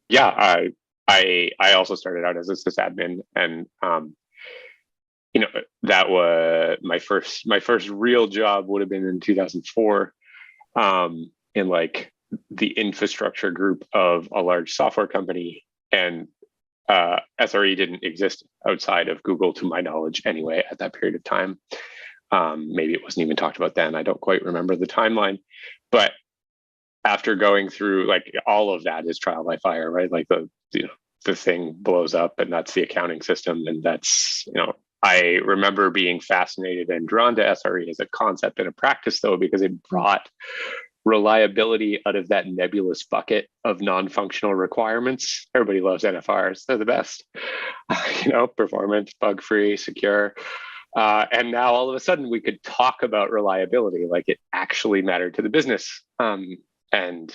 K: Yeah, I also started out as a sysadmin, and that was my first real job would have been in 2004, in like the infrastructure group of a large software company, and SRE didn't exist outside of Google, to my knowledge, anyway, at that period of time. Maybe it wasn't even talked about then. I don't quite remember the timeline, but after going through like all of that is trial by fire, right? Like the thing blows up, and that's the accounting system, and that's I remember being fascinated and drawn to SRE as a concept and a practice, though, because it brought reliability out of that nebulous bucket of non-functional requirements. Everybody loves NFRs; they're the best. Performance, bug-free, secure. And now all of a sudden we could talk about reliability like it actually mattered to the business. And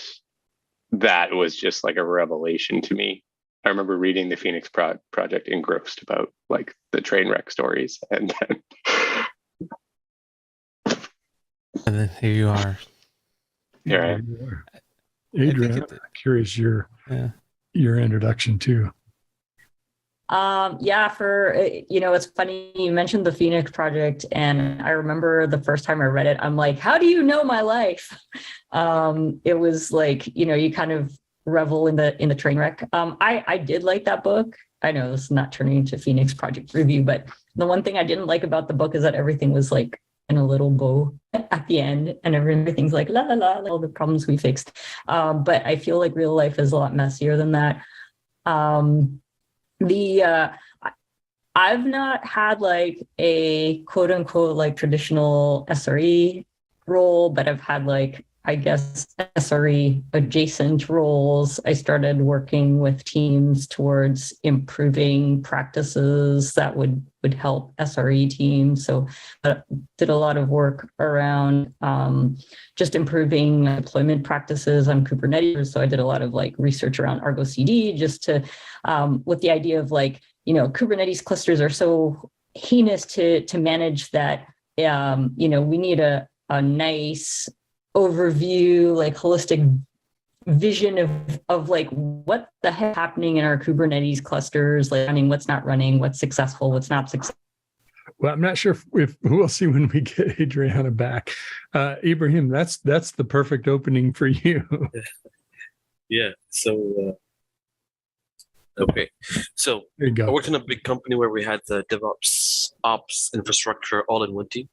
K: that was just like a revelation to me. I remember reading the Phoenix Project engrossed about like the train wreck stories. And
I: then here you are.
K: Here I am.
H: Adrian, I'm curious your introduction too.
J: It's funny you mentioned the Phoenix Project, and I remember the first time I read it, I'm like, how do you know my life? It was like, you kind of revel in the train wreck. I did like that book. I know this is not turning into Phoenix Project review, but the one thing I didn't like about the book is that everything was like in a little bow at the end, and everything's like la la la, all the problems we fixed. But I feel like real life is a lot messier than that. I've not had like a quote unquote like traditional SRE role, but I've had like, I guess, SRE adjacent roles. I started working with teams towards improving practices that would help SRE teams. So did a lot of work around just improving deployment practices on Kubernetes. So I did a lot of like research around Argo CD just to, with the idea of like, Kubernetes clusters are so heinous to manage that, we need a nice overview, like holistic vision of like what the heck happening in our Kubernetes clusters, like what's not running, what's successful, what's not successful.
H: Well, I'm not sure if we'll see when we get Adriana back. Ibrahim, that's the perfect opening for you.
L: Yeah. So, okay. So
H: there you go.
L: I worked in a big company where we had the DevOps ops infrastructure all in one team.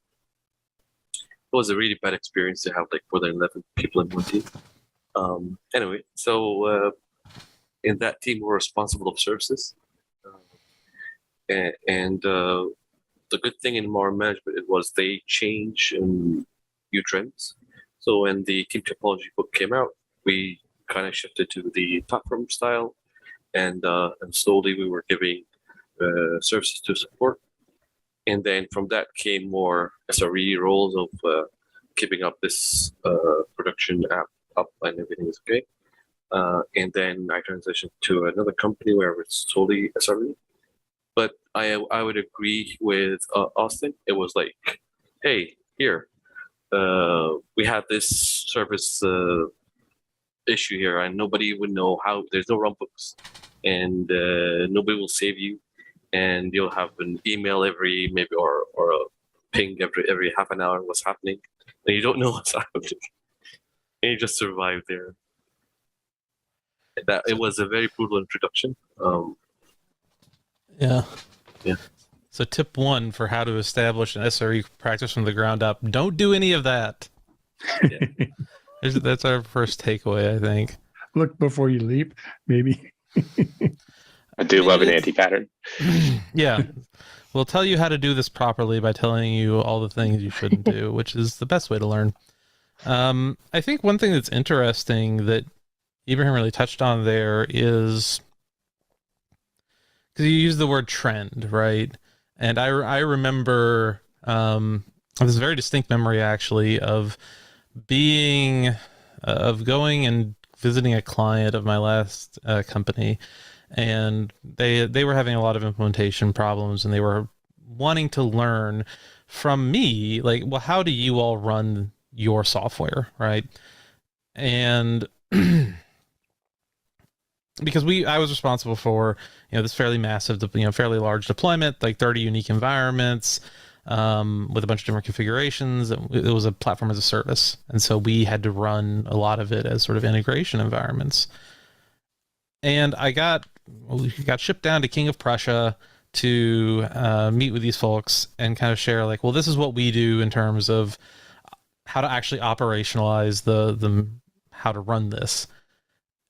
L: It was a really bad experience to have like more than 11 people in one team. Anyway, so in that team, we're responsible of services. And the good thing in more management, it was they change new trends. So when the team topology book came out, we kind of shifted to the platform style, and slowly we were giving services to support. And then from that came more SRE roles of keeping up this production app up and everything is okay. And then I transitioned to another company where it's totally SRE. But I would agree with Austin. It was like, hey, here, we have this service issue here, and nobody would know how. There's no runbooks, and nobody will save you. And you'll have an email every maybe or a ping every half an hour what's happening, and you don't know what's happening, and you just survive there. It was a very brutal introduction.
I: Yeah.
L: Yeah.
I: So tip 1 for how to establish an SRE practice from the ground up: don't do any of that.
L: Yeah.
I: That's our first takeaway, I think.
H: Look before you leap, maybe.
K: I do love an anti-pattern.
I: Yeah. We'll tell you how to do this properly by telling you all the things you shouldn't do, which is the best way to learn. I think one thing that's interesting that Ibrahim really touched on there is, because you use the word trend, right? And I remember this very distinct memory actually of going and visiting a client of my last company, and they were having a lot of implementation problems, and they were wanting to learn from me, like, well, how do you all run your software, right? And because I was responsible for, this fairly massive, fairly large deployment, like 30 unique environments, with a bunch of different configurations. It was a platform as a service. And so we had to run a lot of it as sort of integration environments. And we got shipped down to King of Prussia to meet with these folks and kind of share, like, well, this is what we do in terms of how to actually operationalize the how to run this.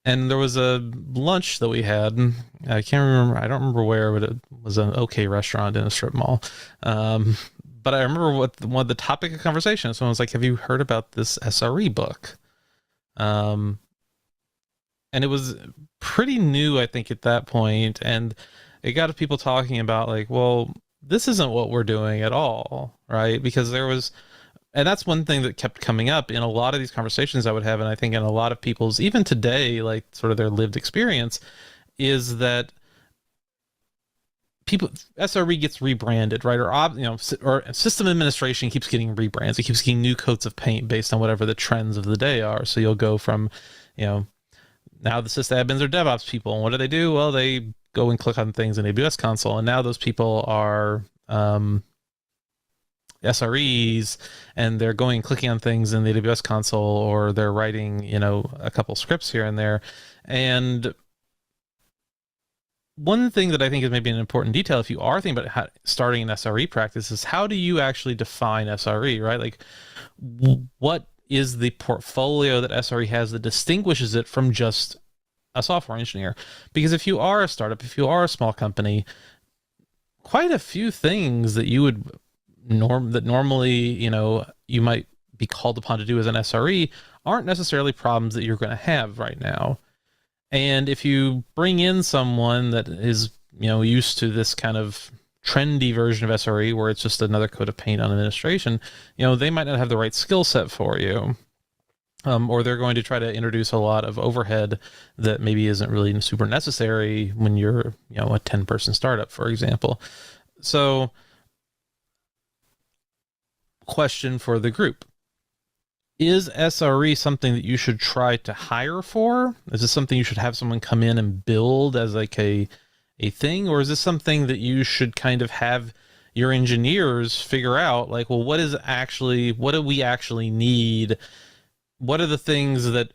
I: and there was a lunch that we had. I can't remember. I don't remember where, but it was an okay restaurant in a strip mall. But I remember what one of the topic of conversation. Someone was like, "Have you heard about this SRE book?" And it was pretty new, I think, at that point, and it got people talking about like, well, this isn't what we're doing at all, right? Because there was, and that's one thing that kept coming up in a lot of these conversations I would have, and I think in a lot of people's, even today, like sort of their lived experience, is that people, SRE gets rebranded, right? Or system administration keeps getting rebrands. It keeps getting new coats of paint based on whatever the trends of the day are. So you'll go from, now the sysadmins are DevOps people, and what do? Well, they go and click on things in AWS console, and now those people are SREs, and they're going and clicking on things in the AWS console, or they're writing, a couple scripts here and there. And one thing that I think is maybe an important detail, if you are thinking about starting an SRE practice, is how do you actually define SRE, right? Like, what is the portfolio that SRE has that distinguishes it from just a software engineer? Because if you are a startup, if you are a small company, quite a few things that you would normally, you might be called upon to do as an SRE aren't necessarily problems that you're going to have right now. And if you bring in someone that is, used to this kind of trendy version of SRE where it's just another coat of paint on administration, they might not have the right skill set for you. Or they're going to try to introduce a lot of overhead that maybe isn't really super necessary when you're, a 10-person startup, for example. So, question for the group. Is SRE something that you should try to hire for? Is this something you should have someone come in and build as like a thing? Or is this something that you should kind of have your engineers figure out, like, well, what do we actually need? What are the things that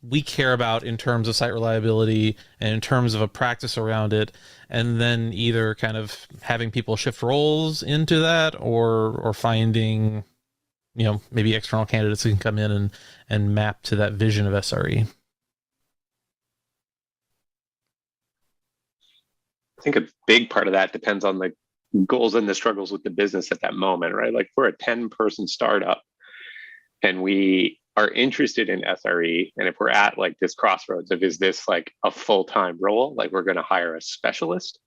I: we care about in terms of site reliability and in terms of a practice around it? And then either kind of having people shift roles into that, or finding, maybe external candidates who can come in and map to that vision of SRE.
K: I think a big part of that depends on the goals and the struggles with the business at that moment, right? Like, we're a 10-person startup and we are interested in SRE. And if we're at like this crossroads of, is this like a full-time role? Like, we're going to hire a specialist,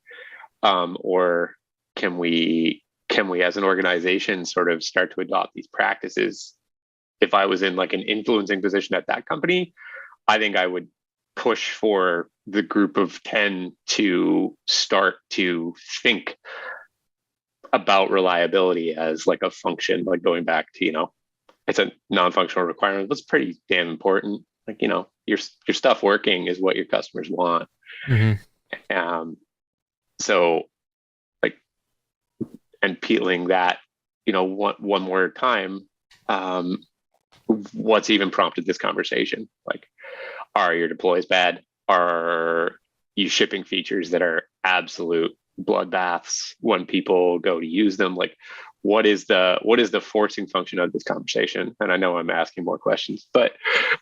K: or can we as an organization sort of start to adopt these practices? If I was in like an influencing position at that company, I think I would push for the group of 10 to start to think about reliability as like a function, like going back to, it's a non-functional requirement, but it's pretty damn important. Like, your stuff working is what your customers want. Mm-hmm. So like, and peeling that, one more time, what's even prompted this conversation? Like, are your deploys bad? Are you shipping features that are absolute bloodbaths when people go to use them? Like, what is the forcing function of this conversation? And I know I'm asking more questions, but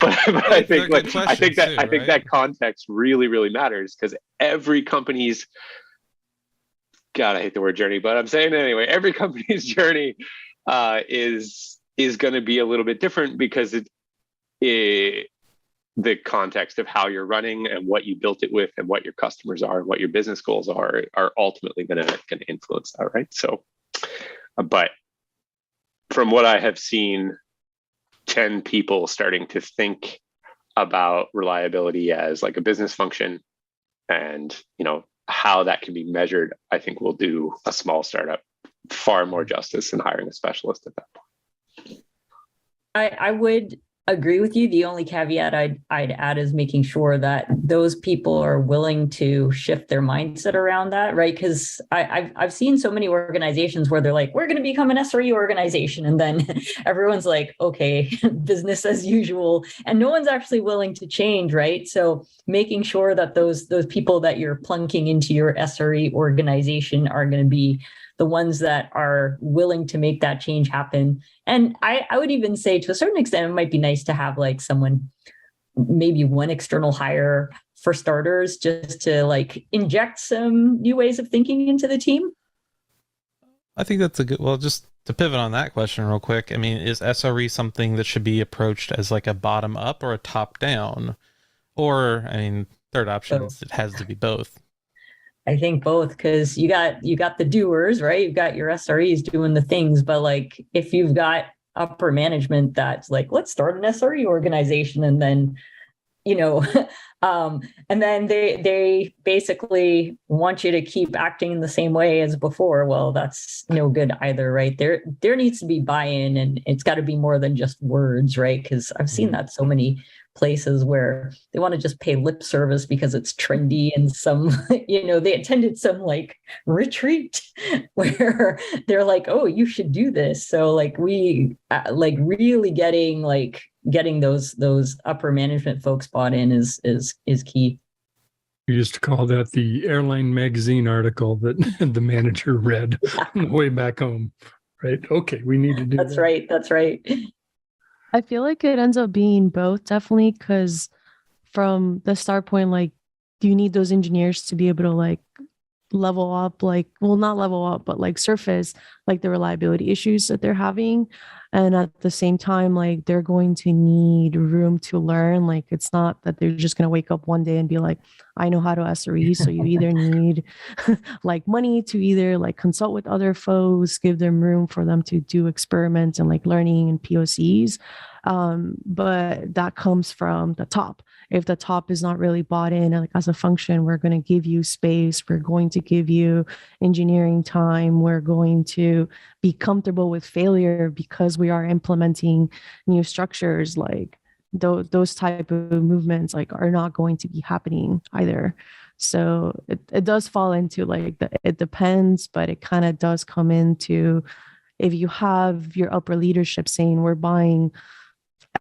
K: I think that context really, really matters, because every company's, God, I hate the word journey, but I'm saying it anyway. Every company's journey is going to be a little bit different, because the context of how you're running and what you built it with and what your customers are and what your business goals are ultimately going to influence that, right? So, but from what I have seen, 10 people starting to think about reliability as like a business function, and how that can be measured, I think will do a small startup far more justice than hiring a specialist at that point.
J: I would agree with you. The only caveat I'd add is making sure that those people are willing to shift their mindset around that, right? Because I've seen so many organizations where they're like, we're going to become an SRE organization, and then everyone's like, okay, business as usual, and no one's actually willing to change, right? So making sure that those people that you're plunking into your SRE organization are going to be the ones that are willing to make that change happen. And I would even say, to a certain extent, it might be nice to have like someone maybe one external hire for starters, just to like inject some new ways of thinking into the team?
I: I think that's a good, well, just to pivot on that question real quick. I mean, is SRE something that should be approached as like a bottom up or a top down? Or, I mean, third option is it has to be both.
J: I think both, because you got the doers, right? You've got your SREs doing the things, but like if you've got upper management that's like, let's start an SRE organization, and then and then they basically want you to keep acting in the same way as before. Well, that's no good either, right? There needs to be buy-in, and it's got to be more than just words, right? Because I've seen that so many places where they want to just pay lip service because it's trendy, and some they attended some like retreat where they're like, oh, you should do this. So like we like really getting those upper management folks bought in is key.
H: You used to call that the airline magazine article that the manager read on the way back home, right? Okay, we need to do
J: That's
H: that.
J: right. That's right.
M: I feel like it ends up being both, definitely, because from the start point, like, do you need those engineers to be able to like level up, like, well, not level up, but like surface like the reliability issues that they're having. And at the same time, like they're going to need room to learn. Like it's not that they're just going to wake up one day and be like, I know how to SRE. So you either need like money to either like consult with other folks, give them room for them to do experiments and like learning and POCs. But that comes from the top. If the top is not really bought in, like as a function, we're going to give you space. We're going to give you engineering time. We're going to be comfortable with failure because we are implementing new structures. Like those type of movements like are not going to be happening either. So it does fall into like it depends, but it kind of does come into if you have your upper leadership saying we're buying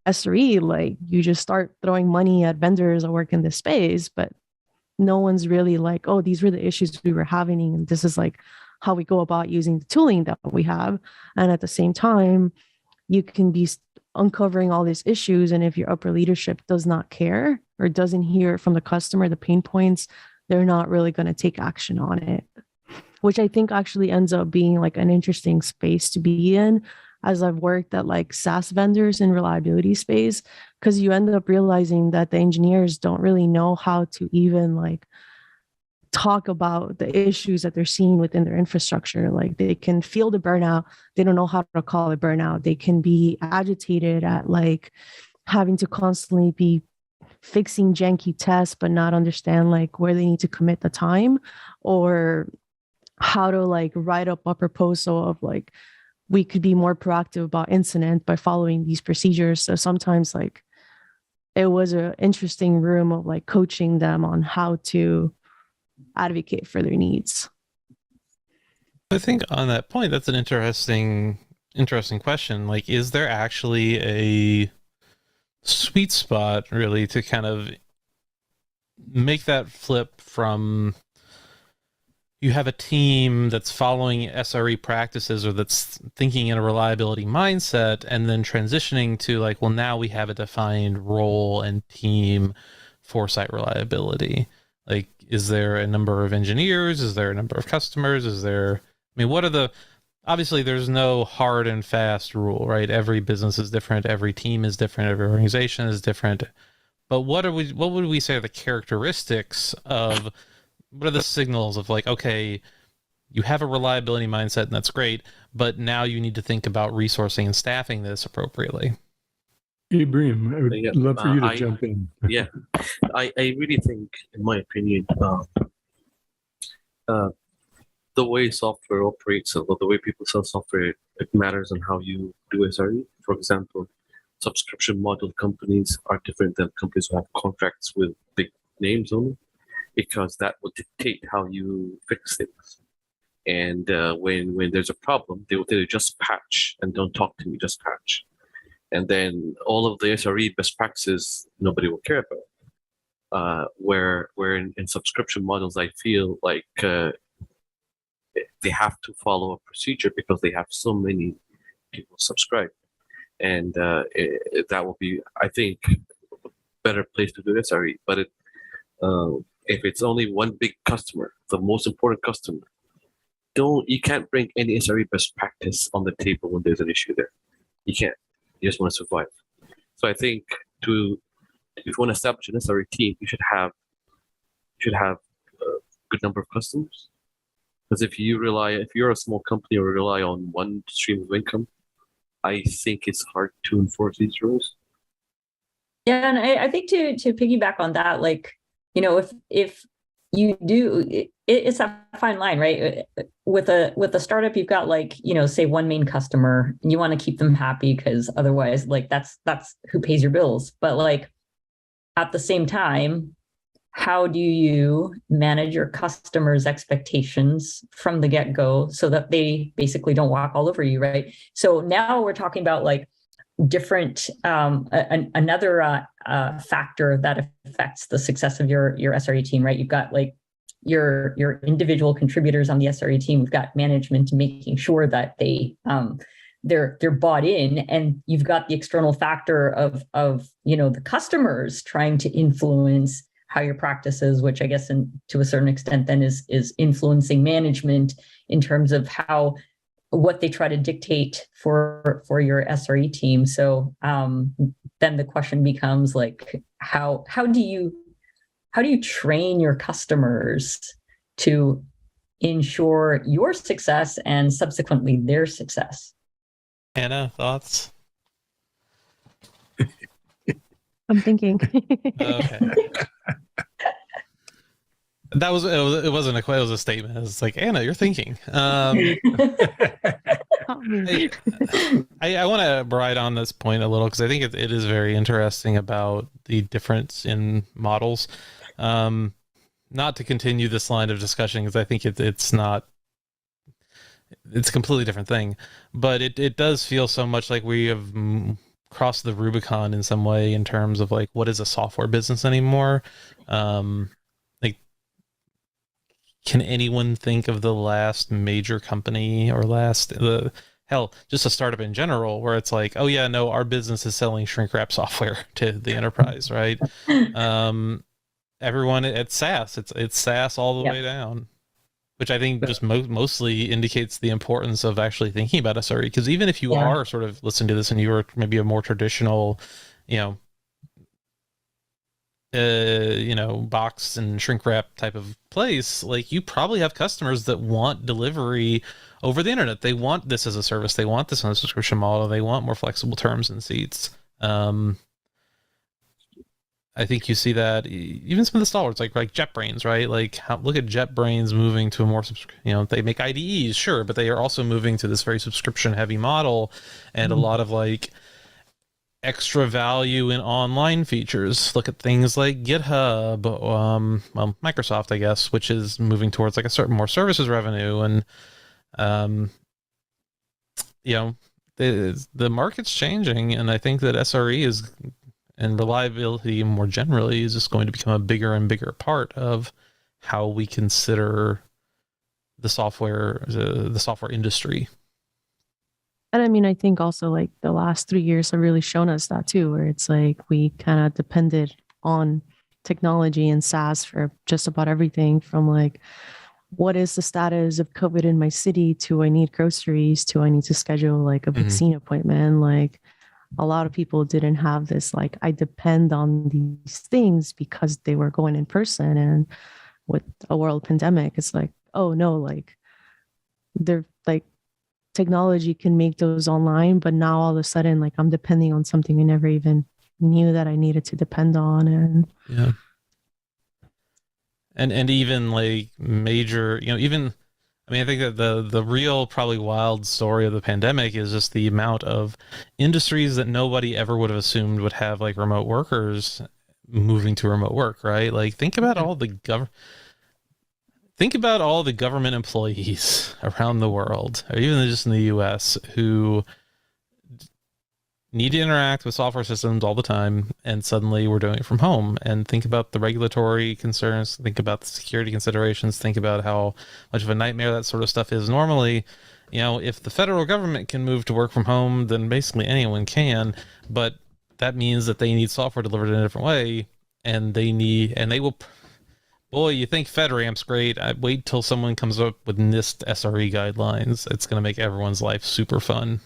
M: SRE, like you just start throwing money at vendors that work in this space, but no one's really like, oh, these were the issues we were having, and this is like how we go about using the tooling that we have. And at the same time, you can be uncovering all these issues, and if your upper leadership does not care or doesn't hear from the customer the pain points, they're not really going to take action on it, which I think actually ends up being like an interesting space to be in, as I've worked at like SaaS vendors in reliability space, because you end up realizing that the engineers don't really know how to even like talk about the issues that they're seeing within their infrastructure. Like they can feel the burnout. They don't know how to call it burnout. They can be agitated at like having to constantly be fixing janky tests, but not understand like where they need to commit the time, or how to like write up a proposal of like, we could be more proactive about incident by following these procedures. So sometimes like it was an interesting room of like coaching them on how to advocate for their needs.
I: I think on that point, that's an interesting question. Like, is there actually a sweet spot really to kind of make that flip from you have a team that's following SRE practices or that's thinking in a reliability mindset, and then transitioning to like, well, now we have a defined role and team for site reliability? Like, is there a number of engineers? Is there a number of customers? I mean, what are the, obviously there's no hard and fast rule, right? Every business is different. Every team is different. Every organization is different. But what would we say are the characteristics of, what are the signals of like, okay, you have a reliability mindset and that's great, but now you need to think about resourcing and staffing this appropriately?
H: Ibrahim, I would love for you to jump in.
L: Yeah, I really think, in my opinion, the way software operates or the way people sell software, it matters on how you do SRE. For example, subscription model companies are different than companies who have contracts with big names only, because that will dictate how you fix things. And when there's a problem, they will tell you just patch and don't talk to me, just patch. And then all of the SRE best practices, nobody will care about. Where in subscription models, I feel like they have to follow a procedure because they have so many people subscribe. And that will be, I think, better place to do SRE. But if it's only one big customer, the most important customer, you can't bring any SRE best practice on the table when there's an issue there. You can't. You just want to survive. So I think if you want to establish an SRE team, you should have a good number of customers. Because if you're a small company or rely on one stream of income, I think it's hard to enforce these rules.
J: Yeah, and I think to piggyback on that, like, if you do, it's a fine line, right? With a startup, you've got like, say one main customer, and you want to keep them happy because otherwise, like that's who pays your bills. But like at the same time, how do you manage your customers' expectations from the get-go so that they basically don't walk all over you, right? So now we're talking about like different another factor that affects the success of your SRE team, right? You've got like your individual contributors on the SRE team. We've got management making sure that they're bought in, and you've got the external factor of the customers trying to influence how your practices, which I guess to a certain extent then is influencing management in terms of what they try to dictate for your SRE team. So then the question becomes like, how do you train your customers to ensure your success and subsequently their success?
I: Anna, thoughts?
M: I'm thinking.
I: Okay. It wasn't it was a statement. It was like, Anna, you're thinking. I want to ride on this point a little because I think it is very interesting about the difference in models. Not to continue this line of discussion because I think it's a completely different thing, but it does feel so much like we have crossed the Rubicon in some way in terms of like, what is a software business anymore? Like, can anyone think of the last major company or just a startup in general where it's like, oh yeah, no, our business is selling shrink wrap software to the enterprise, right? Everyone at SaaS, it's SaaS all the way down, which I think just mostly indicates the importance of actually thinking about SRE. Because even if you are sort of listening to this and you are maybe a more traditional, box and shrink wrap type of place, like you probably have customers that want delivery over the internet. They want this as a service. They want this on a subscription model. They want more flexible terms and seats. I think you see that even some of the stalwarts, like JetBrains, right? Like, look at JetBrains moving to a more, they make IDEs, sure, but they are also moving to this very subscription-heavy model, and a lot of like extra value in online features. Look at things like GitHub, Microsoft, I guess, which is moving towards like a certain more services revenue, and the market's changing, and I think that SRE and reliability more generally is just going to become a bigger and bigger part of how we consider the software industry.
M: And I mean, I think also like the last 3 years have really shown us that too, where it's like we kind of depended on technology and SaaS for just about everything, from like, what is the status of COVID in my city, to I need groceries, to I need to schedule like a vaccine appointment. Like, a lot of people didn't have this, like, I depend on these things because they were going in person. And with a world pandemic, it's like, oh no, like they're like, technology can make those online, but now all of a sudden, like, I'm depending on something I never even knew that I needed to depend on. And
I: yeah. And even like major, I think that the real probably wild story of the pandemic is just the amount of industries that nobody ever would have assumed would have like remote workers moving to remote work, right? Like think about all the government employees around the world, or even just in the US, who need to interact with software systems all the time, and suddenly we're doing it from home. And think about the regulatory concerns, think about the security considerations, think about how much of a nightmare that sort of stuff is normally. If the federal government can move to work from home, then basically anyone can. But that means that they need software delivered in a different way, and they will. Boy, you think FedRAMP's great. I wait till someone comes up with NIST SRE guidelines. It's going to make everyone's life super fun.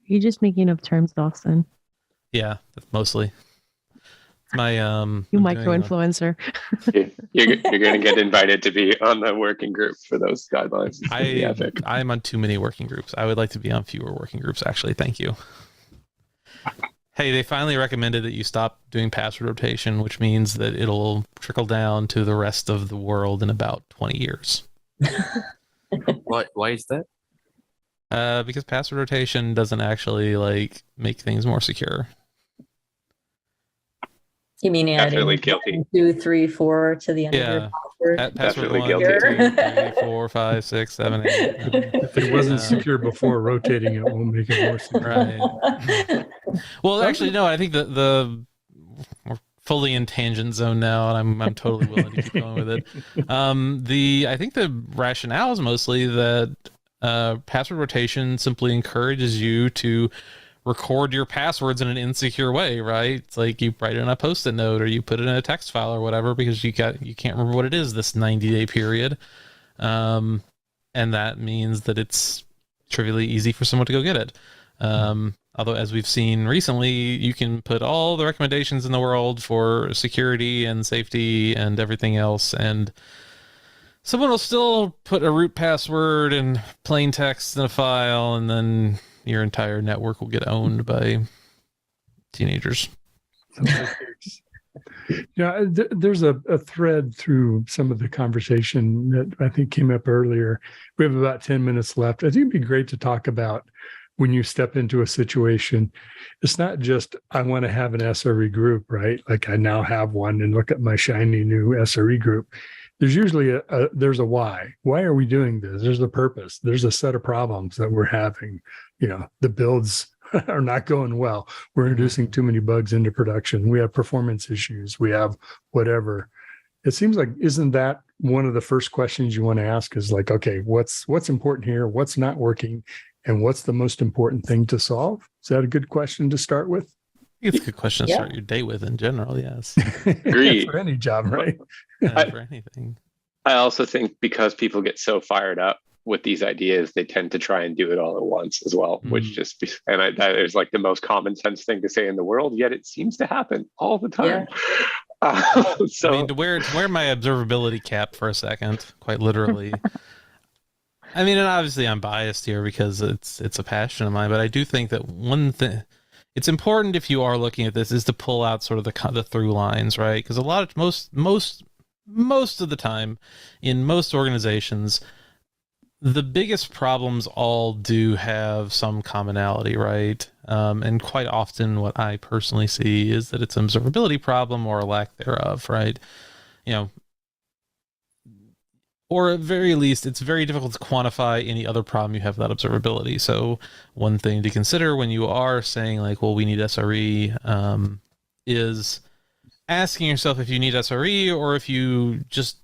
M: You're just making up terms, Dawson.
I: Yeah, mostly. My
M: you micro influencer.
K: You're going to get invited to be on the working group for those guidelines.
I: I'm on too many working groups. I would like to be on fewer working groups, actually. Thank you. Hey, they finally recommended that you stop doing password rotation, which means that it'll trickle down to the rest of the world in about 20 years.
L: Why is that?
I: Because password rotation doesn't actually like make things more secure.
J: You mean
K: Definitely
J: adding
K: guilty.
J: 2, 3, 4 to the end of your password?
I: Password
K: Definitely
I: 1,
K: guilty.
I: 2, 3, 4, 5, 6, 7, 8.
H: If it wasn't secure before, rotating it will make it more secure.
I: Right. Well, actually, no. I think we're fully in tangent zone now, and I'm totally willing to keep going with it. I think the rationale is mostly that password rotation simply encourages you to record your passwords in an insecure way, right? It's like you write it in a Post-it note or you put it in a text file or whatever because you can't remember what it is this 90-day period, and that means that it's trivially easy for someone to go get it. Although, as we've seen recently, you can put all the recommendations in the world for security and safety and everything else, and someone will still put a root password and plain text in a file, and then your entire network will get owned by teenagers.
H: Yeah, there's a thread through some of the conversation that I think came up earlier. We have about 10 minutes left. I think it'd be great to talk about when you step into a situation. It's not just, I want to have an SRE group, right? Like I now have one and look at my shiny new SRE group. There's usually there's a why. Why are we doing this? There's a purpose. There's a set of problems that we're having. The builds are not going well. We're introducing too many bugs into production. We have performance issues. We have whatever. It seems like, isn't that one of the first questions you want to ask is like, okay, what's important here? What's not working? And what's the most important thing to solve? Is that a good question to start with?
I: It's a good question to start your day with in general, yes.
K: Agreed.
H: For any job, right?
I: For anything.
K: I also think because people get so fired up with these ideas, they tend to try and do it all at once as well, which that is like the most common sense thing to say in the world, yet it seems to happen all the time.
I: I mean, to wear my observability cap for a second, quite literally. I mean, and obviously I'm biased here because it's a passion of mine, but I do think that one thing, it's important if you are looking at this, is to pull out sort of the through lines, right? Because most of the time in most organizations, the biggest problems all do have some commonality, right? And quite often what I personally see is that it's an observability problem or a lack thereof, right? Or at very least, it's very difficult to quantify any other problem you have without observability. So one thing to consider when you are saying like, well, we need SRE, is asking yourself if you need SRE or if you just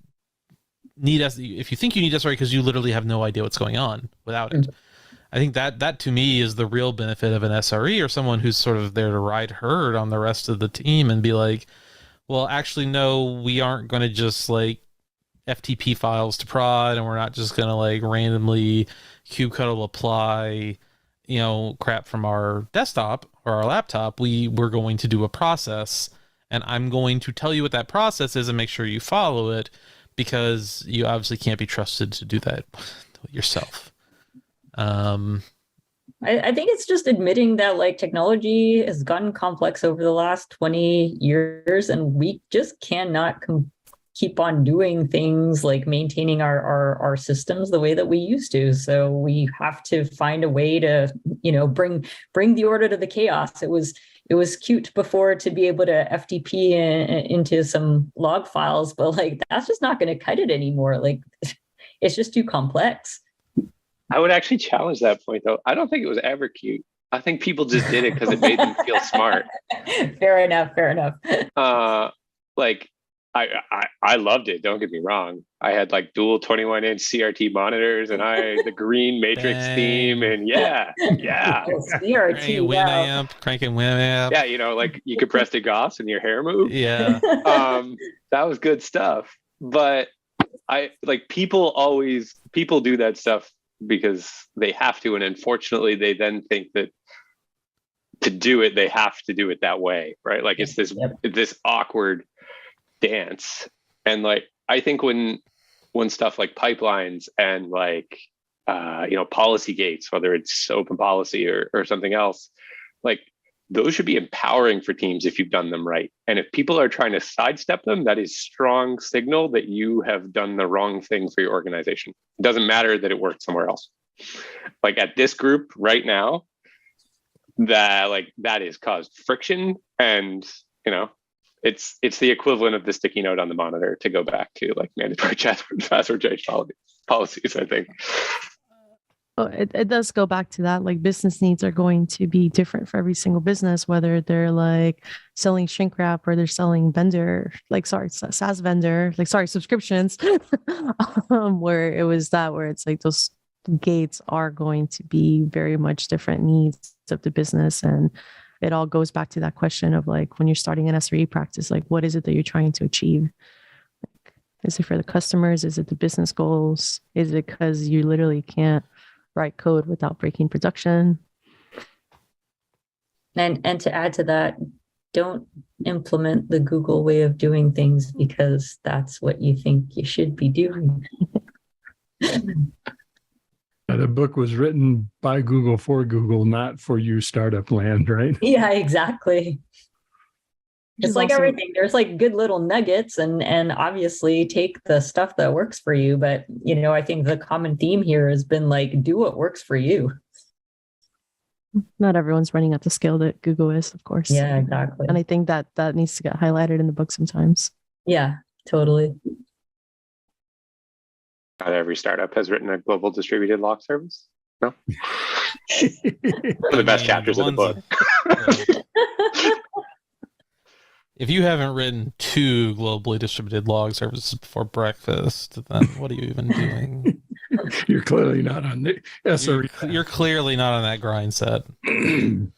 I: if you think you need SRE because you literally have no idea what's going on without it. I think that to me is the real benefit of an SRE or someone who's sort of there to ride herd on the rest of the team and be like, well, actually, no, we aren't going to just like FTP files to prod, and we're not just going to like randomly kubectl apply, crap from our desktop or our laptop. We're going to do a process, and I'm going to tell you what that process is and make sure you follow it, because you obviously can't be trusted to do that yourself.
J: I think it's just admitting that like technology has gotten complex over the last 20 years, and we just cannot keep on doing things like maintaining our systems the way that we used to. So we have to find a way to, bring the order to the chaos. It was cute before to be able to FTP into some log files, but like that's just not going to cut it anymore. Like it's just too complex.
K: I would actually challenge that point, though. I don't think it was ever cute. I think people just did it because it made them feel smart.
J: Fair enough.
K: I loved it. Don't get me wrong. I had like dual 21-inch CRT monitors, and the green matrix
I: Dang.
K: theme, and yeah.
J: CRT, wow.
I: Cranking Winamp.
K: Yeah, you know, like you could press the Goss and your hair moved.
I: Yeah.
K: That was good stuff. But people do that stuff because they have to, and unfortunately they then think that to do it, they have to do it that way, right? Like it's this awkward dance. And like, I think when stuff like pipelines and like, policy gates, whether it's open policy or something else, like those should be empowering for teams if you've done them right. And if people are trying to sidestep them, that is strong signal that you have done the wrong thing for your organization. It doesn't matter that it worked somewhere else. Like at this group right now, that has caused friction, and it's the equivalent of the sticky note on the monitor, to go back to like mandatory password change policies, I think.
M: Oh, it does go back to that. Like business needs are going to be different for every single business, whether they're like selling shrink wrap or they're selling SaaS vendor, subscriptions, where it's like those gates are going to be very much different needs of the business. And it all goes back to that question of like, when you're starting an SRE practice, like what is it that you're trying to achieve? Like, is it for the customers? Is it the business goals? Is it because you literally can't write code without breaking production?
J: And to add to that, don't implement the Google way of doing things because that's what you think you should be doing.
H: The book was written by Google for Google, not for you startup land, right?
J: Yeah, exactly. It's like everything. There's like good little nuggets, and obviously take the stuff that works for you. But I think the common theme here has been like, do what works for you.
M: Not everyone's running at the scale that Google is, of course.
J: Yeah, exactly.
M: And I think that needs to get highlighted in the book sometimes.
J: Yeah, totally.
K: Not every startup has written a global distributed log service. No. One of the best chapters of the book.
I: If you haven't written 2 globally distributed log services before breakfast, then what are you even doing?
H: You're clearly not on the SRE.
I: You're clearly not on that grind set.
K: I'm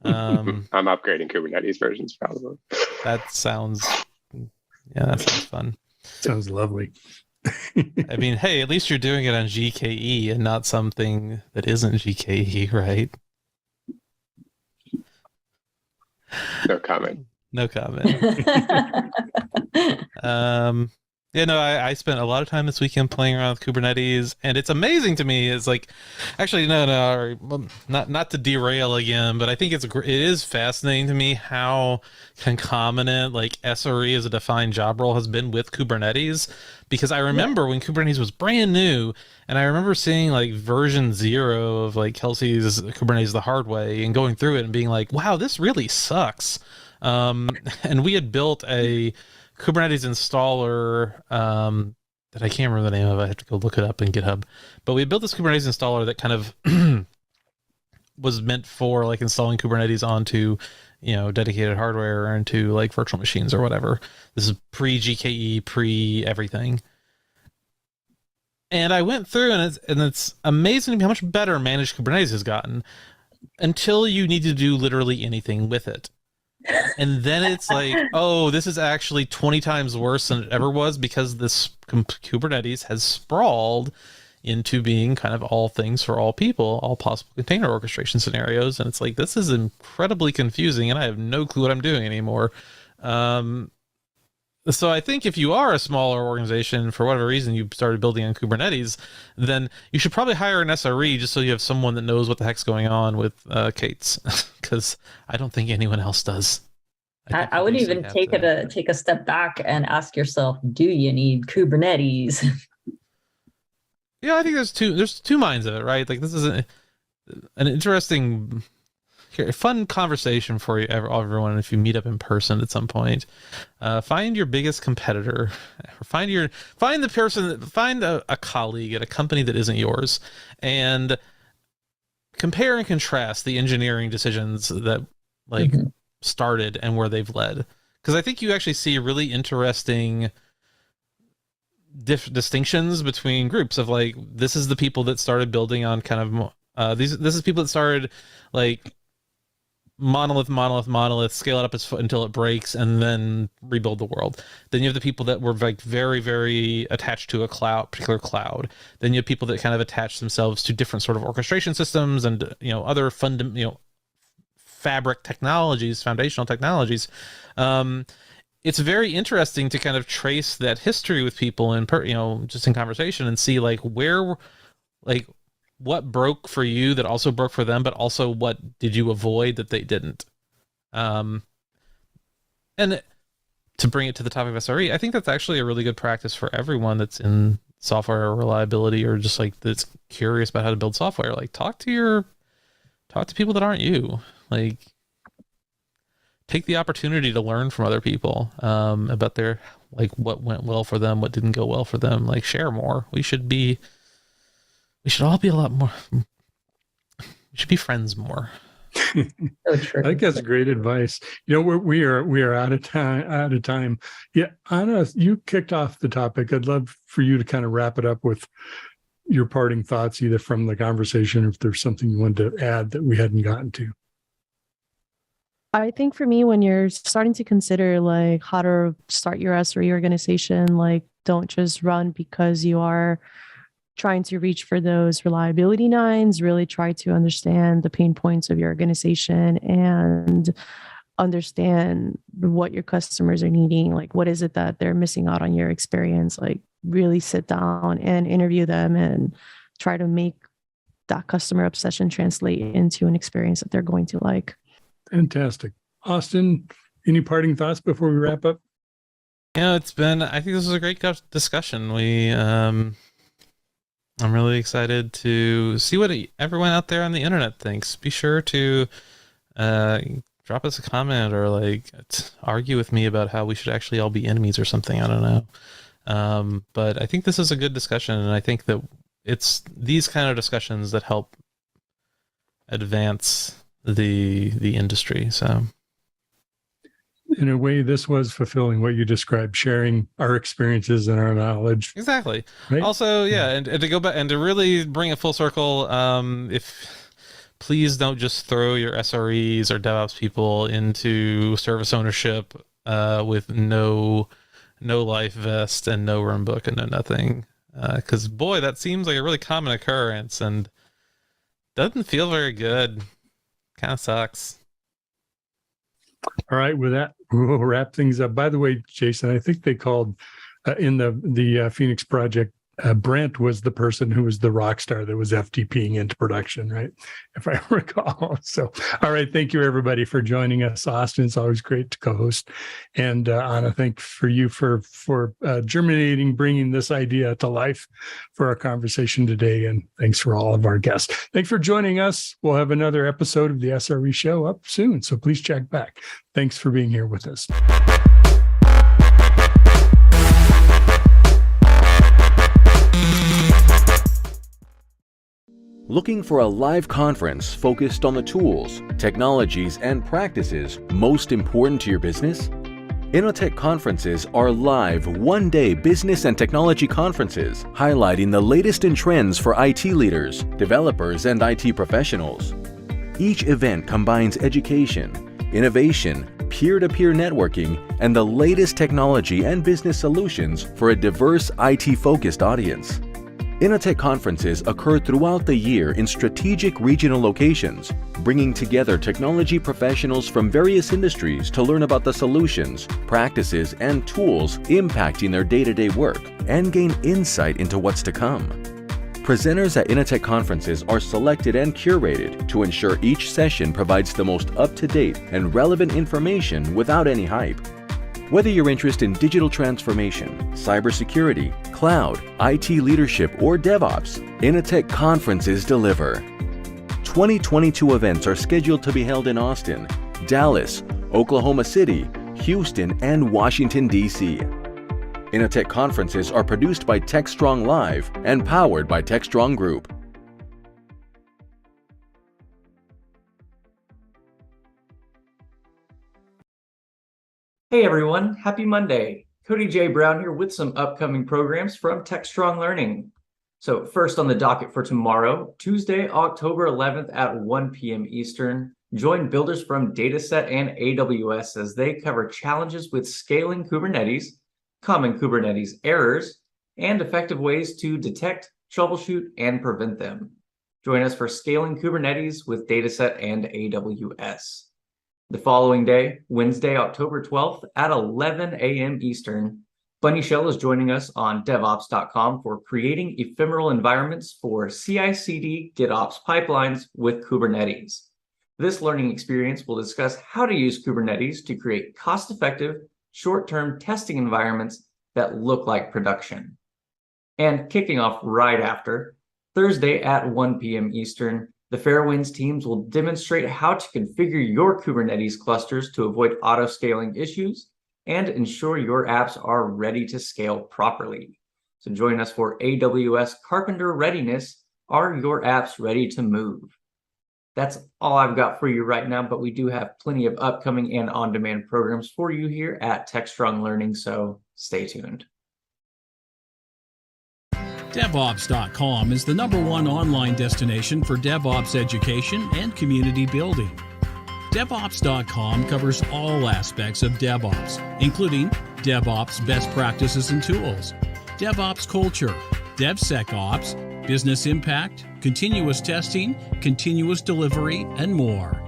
K: upgrading Kubernetes versions probably.
I: That sounds fun.
H: Sounds lovely.
I: I mean, hey, at least you're doing it on GKE and not something that isn't GKE, right?
K: No comment.
I: No comment. I spent a lot of time this weekend playing around with Kubernetes, and it's amazing to me. It's like, actually, not to derail again, but I think it is fascinating to me how concomitant like SRE as a defined job role has been with Kubernetes. Because I remember when Kubernetes was brand new, and I remember seeing like version 0 of like Kelsey's Kubernetes the hard way and going through it and being like, wow, this really sucks. And we had built a Kubernetes installer that I can't remember the name of. I have to go look it up in GitHub. But we built this Kubernetes installer that kind of was meant for like installing Kubernetes onto, dedicated hardware or into like virtual machines or whatever. This is pre-GKE, pre-everything. And I went through, and it's amazing to me how much better managed Kubernetes has gotten until you need to do literally anything with it. And then it's like, oh, this is actually 20 times worse than it ever was because this Kubernetes has sprawled into being kind of all things for all people, all possible container orchestration scenarios. And it's like, this is incredibly confusing and I have no clue what I'm doing anymore. So I think if you are a smaller organization, for whatever reason you started building on Kubernetes, then you should probably hire an SRE just so you have someone that knows what the heck's going on with K8s, because I don't think anyone else does.
J: I would even take a step back and ask yourself, do you need Kubernetes?
I: Yeah, I think there's two minds of it, right? Like this is an interesting, fun conversation for you, everyone. If you meet up in person at some point, find your biggest competitor, or find a colleague at a company that isn't yours, and compare and contrast the engineering decisions that started and where they've led. Because I think you actually see really interesting distinctions between groups of like, this is the people that started building on kind of this is people that started like monolith, scale it up until it breaks, and then rebuild the world. Then you have the people that were like very, very attached to a particular cloud. Then you have people that kind of attach themselves to different sort of orchestration systems and other fabric technologies, foundational technologies. It's very interesting to kind of trace that history with people and just in conversation and see like where, like, what broke for you that also broke for them, but also what did you avoid that they didn't? And to bring it to the topic of SRE, I think that's actually a really good practice for everyone that's in software reliability or just like that's curious about how to build software. Like talk to people that aren't you. Like take the opportunity to learn from other people about their, like, what went well for them, what didn't go well for them. Like share more. We should all be a lot more. We should be friends more.
H: I think that's great advice. We are out of time. Yeah, Anna, you kicked off the topic. I'd love for you to kind of wrap it up with your parting thoughts, either from the conversation or if there's something you wanted to add that we hadn't gotten to.
M: I think for me, when you're starting to consider like how to start your SRE organization, like don't just run because you are trying to reach for those reliability nines. Really try to understand the pain points of your organization and understand what your customers are needing. Like, what is it that they're missing out on your experience? Like, really sit down and interview them and try to make that customer obsession translate into an experience that they're going to like.
H: Fantastic. Austin, any parting thoughts before we wrap up?
I: I think this was a great discussion. I'm really excited to see what everyone out there on the internet thinks. Be sure to drop us a comment or like argue with me about how we should actually all be enemies or something. I don't know. But I think this is a good discussion, and I think that it's these kind of discussions that help advance the industry. So
H: in a way, this was fulfilling what you described, sharing our experiences and our knowledge.
I: Exactly.
H: Right?
I: Also, yeah, and to go back and to really bring it full circle, please don't just throw your SREs or DevOps people into service ownership with no life vest and no run book and no nothing. Because boy, that seems like a really common occurrence and doesn't feel very good. Kind of sucks.
H: All right, with that, we'll wrap things up. By the way, Jason, I think they called in the Phoenix project, Brent was the person who was the rock star that was FTPing into production, right? If I recall. So, all right, thank you everybody for joining us. Austin, it's always great to co-host. And Anna, thank for you for germinating, bringing this idea to life for our conversation today. And thanks for all of our guests. Thanks for joining us. We'll have another episode of the SRE Show up soon, so please check back. Thanks for being here with us.
N: Looking for a live conference focused on the tools, technologies, and practices most important to your business? Innotech conferences are live one-day business and technology conferences highlighting the latest in trends for IT leaders, developers, and IT professionals. Each event combines education, innovation, peer-to-peer networking, and the latest technology and business solutions for a diverse IT-focused audience. Innotech conferences occur throughout the year in strategic regional locations, bringing together technology professionals from various industries to learn about the solutions, practices, and tools impacting their day-to-day work and gain insight into what's to come. Presenters at Innotech conferences are selected and curated to ensure each session provides the most up-to-date and relevant information without any hype. Whether you're interested in digital transformation, cybersecurity, cloud, IT leadership, or DevOps, Innotech conferences deliver. 2022 events are scheduled to be held in Austin, Dallas, Oklahoma City, Houston, and Washington, D.C. Innotech conferences are produced by Techstrong Live and powered by Techstrong Group.
O: Hey everyone, happy Monday. Cody J. Brown here with some upcoming programs from Techstrong Learning. So first on the docket for tomorrow, Tuesday, October 11th at 1 p.m. Eastern, join builders from Dataset and AWS as they cover challenges with scaling Kubernetes, common Kubernetes errors, and effective ways to detect, troubleshoot, and prevent them. Join us for Scaling Kubernetes with Dataset and AWS. The following day, Wednesday, October 12th at 11 a.m. Eastern, Bunny Shell is joining us on DevOps.com for creating ephemeral environments for CI/CD GitOps pipelines with Kubernetes. This learning experience will discuss how to use Kubernetes to create cost-effective, short-term testing environments that look like production. And kicking off right after, Thursday at 1 p.m. Eastern, the Fairwinds teams will demonstrate how to configure your Kubernetes clusters to avoid auto-scaling issues and ensure your apps are ready to scale properly. So join us for AWS Carpenter Readiness. Are your apps ready to move? That's all I've got for you right now, but we do have plenty of upcoming and on-demand programs for you here at Techstrong Learning, so stay tuned.
B: DevOps.com is the #1 online destination for DevOps education and community building. DevOps.com covers all aspects of DevOps, including DevOps best practices and tools, DevOps culture, DevSecOps, business impact, continuous testing, continuous delivery, and more.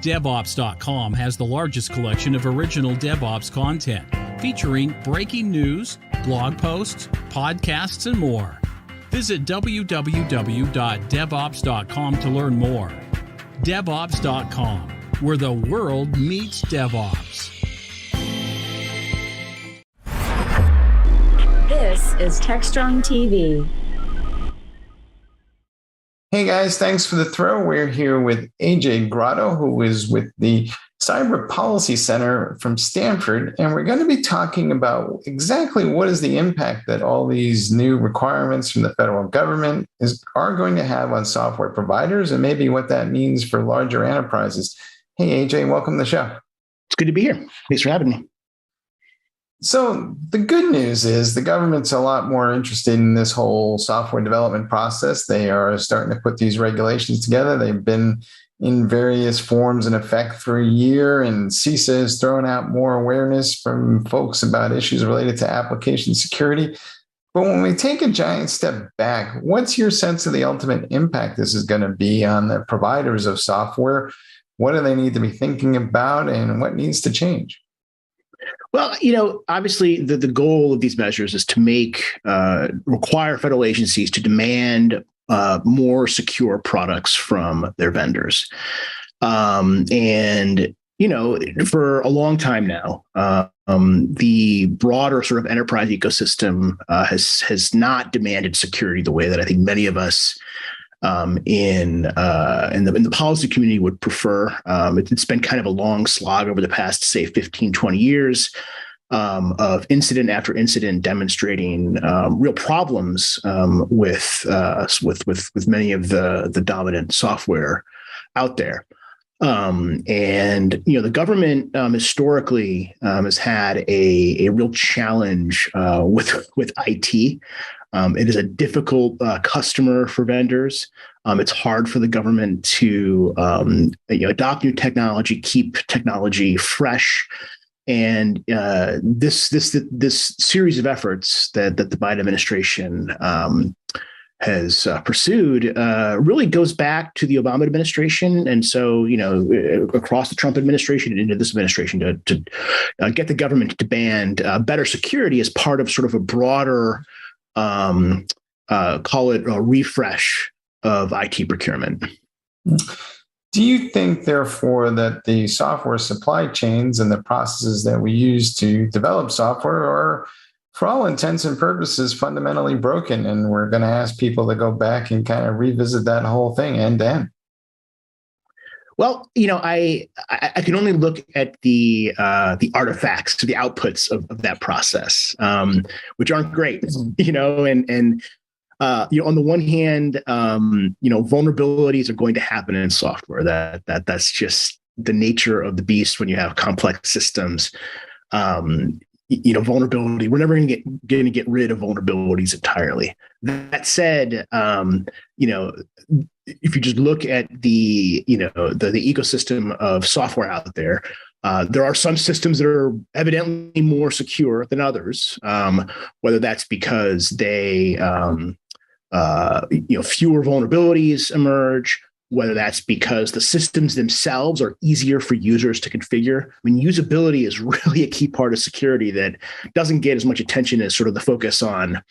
B: DevOps.com has the largest collection of original DevOps content, featuring breaking news, blog posts, podcasts, and more. Visit www.devops.com to learn more. DevOps.com, where the world meets DevOps.
C: This is Techstrong TV.
P: Hey guys, thanks for the throw. We're here with AJ Grotto, who is with the Cyber Policy Center from Stanford, and we're going to be talking about exactly what is the impact that all these new requirements from the federal government are going to have on software providers, and maybe what that means for larger enterprises. Hey AJ, welcome to the show.
Q: It's good to be here. Thanks for having me.
P: So the good news is the government's a lot more interested in this whole software development process. They are starting to put these regulations together. They've been in various forms in effect for a year, and CISA is throwing out more awareness from folks about issues related to application security. But when we take a giant step back, what's your sense of the ultimate impact this is going to be on the providers of software? What do they need to be thinking about, and what needs to change?
Q: Well, obviously the goal of these measures is to require federal agencies to demand more secure products from their vendors. And for a long time now, the broader sort of enterprise ecosystem has not demanded security the way that I think many of us in the policy community would prefer. It's been kind of a long slog over the past, say, 15, 20 years of incident after incident demonstrating real problems with many of the dominant software out there. The government historically has had a real challenge with IT. It is a difficult customer for vendors. It's hard for the government to adopt new technology, keep technology fresh, and this series of efforts that the Biden administration has pursued really goes back to the Obama administration, and so across the Trump administration and into this administration to get the government to demand better security as part of sort of a broader call it a refresh of IT procurement.
P: Do you think, therefore, that the software supply chains and the processes that we use to develop software are, for all intents and purposes, fundamentally broken, and we're going to ask people to go back and kind of revisit that whole thing end to end?
Q: Well, I can only look at the artifacts, the outputs of that process, which aren't great, on the one hand, vulnerabilities are going to happen in software. That's just the nature of the beast when you have complex systems. vulnerability. We're never going to get rid of vulnerabilities entirely. That said, if you just look at the ecosystem of software out there, there are some systems that are evidently more secure than others, whether that's because they, fewer vulnerabilities emerge, whether that's because the systems themselves are easier for users to configure. I mean, usability is really a key part of security that doesn't get as much attention as sort of the focus on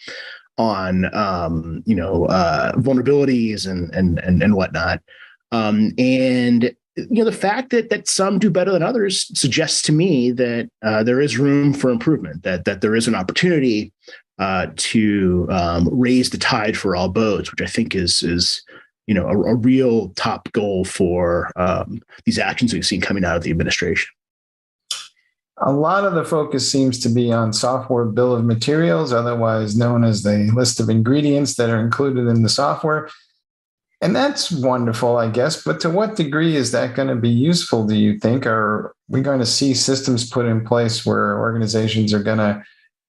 Q: vulnerabilities and whatnot. The fact that some do better than others suggests to me that there is room for improvement, that there is an opportunity to raise the tide for all boats, which I think is a real top goal for these actions we've seen coming out of the administration.
P: A lot of the focus seems to be on software bill of materials, otherwise known as the list of ingredients that are included in the software. And that's wonderful, I guess. But to what degree is that going to be useful, do you think? Are we going to see systems put in place where organizations are going to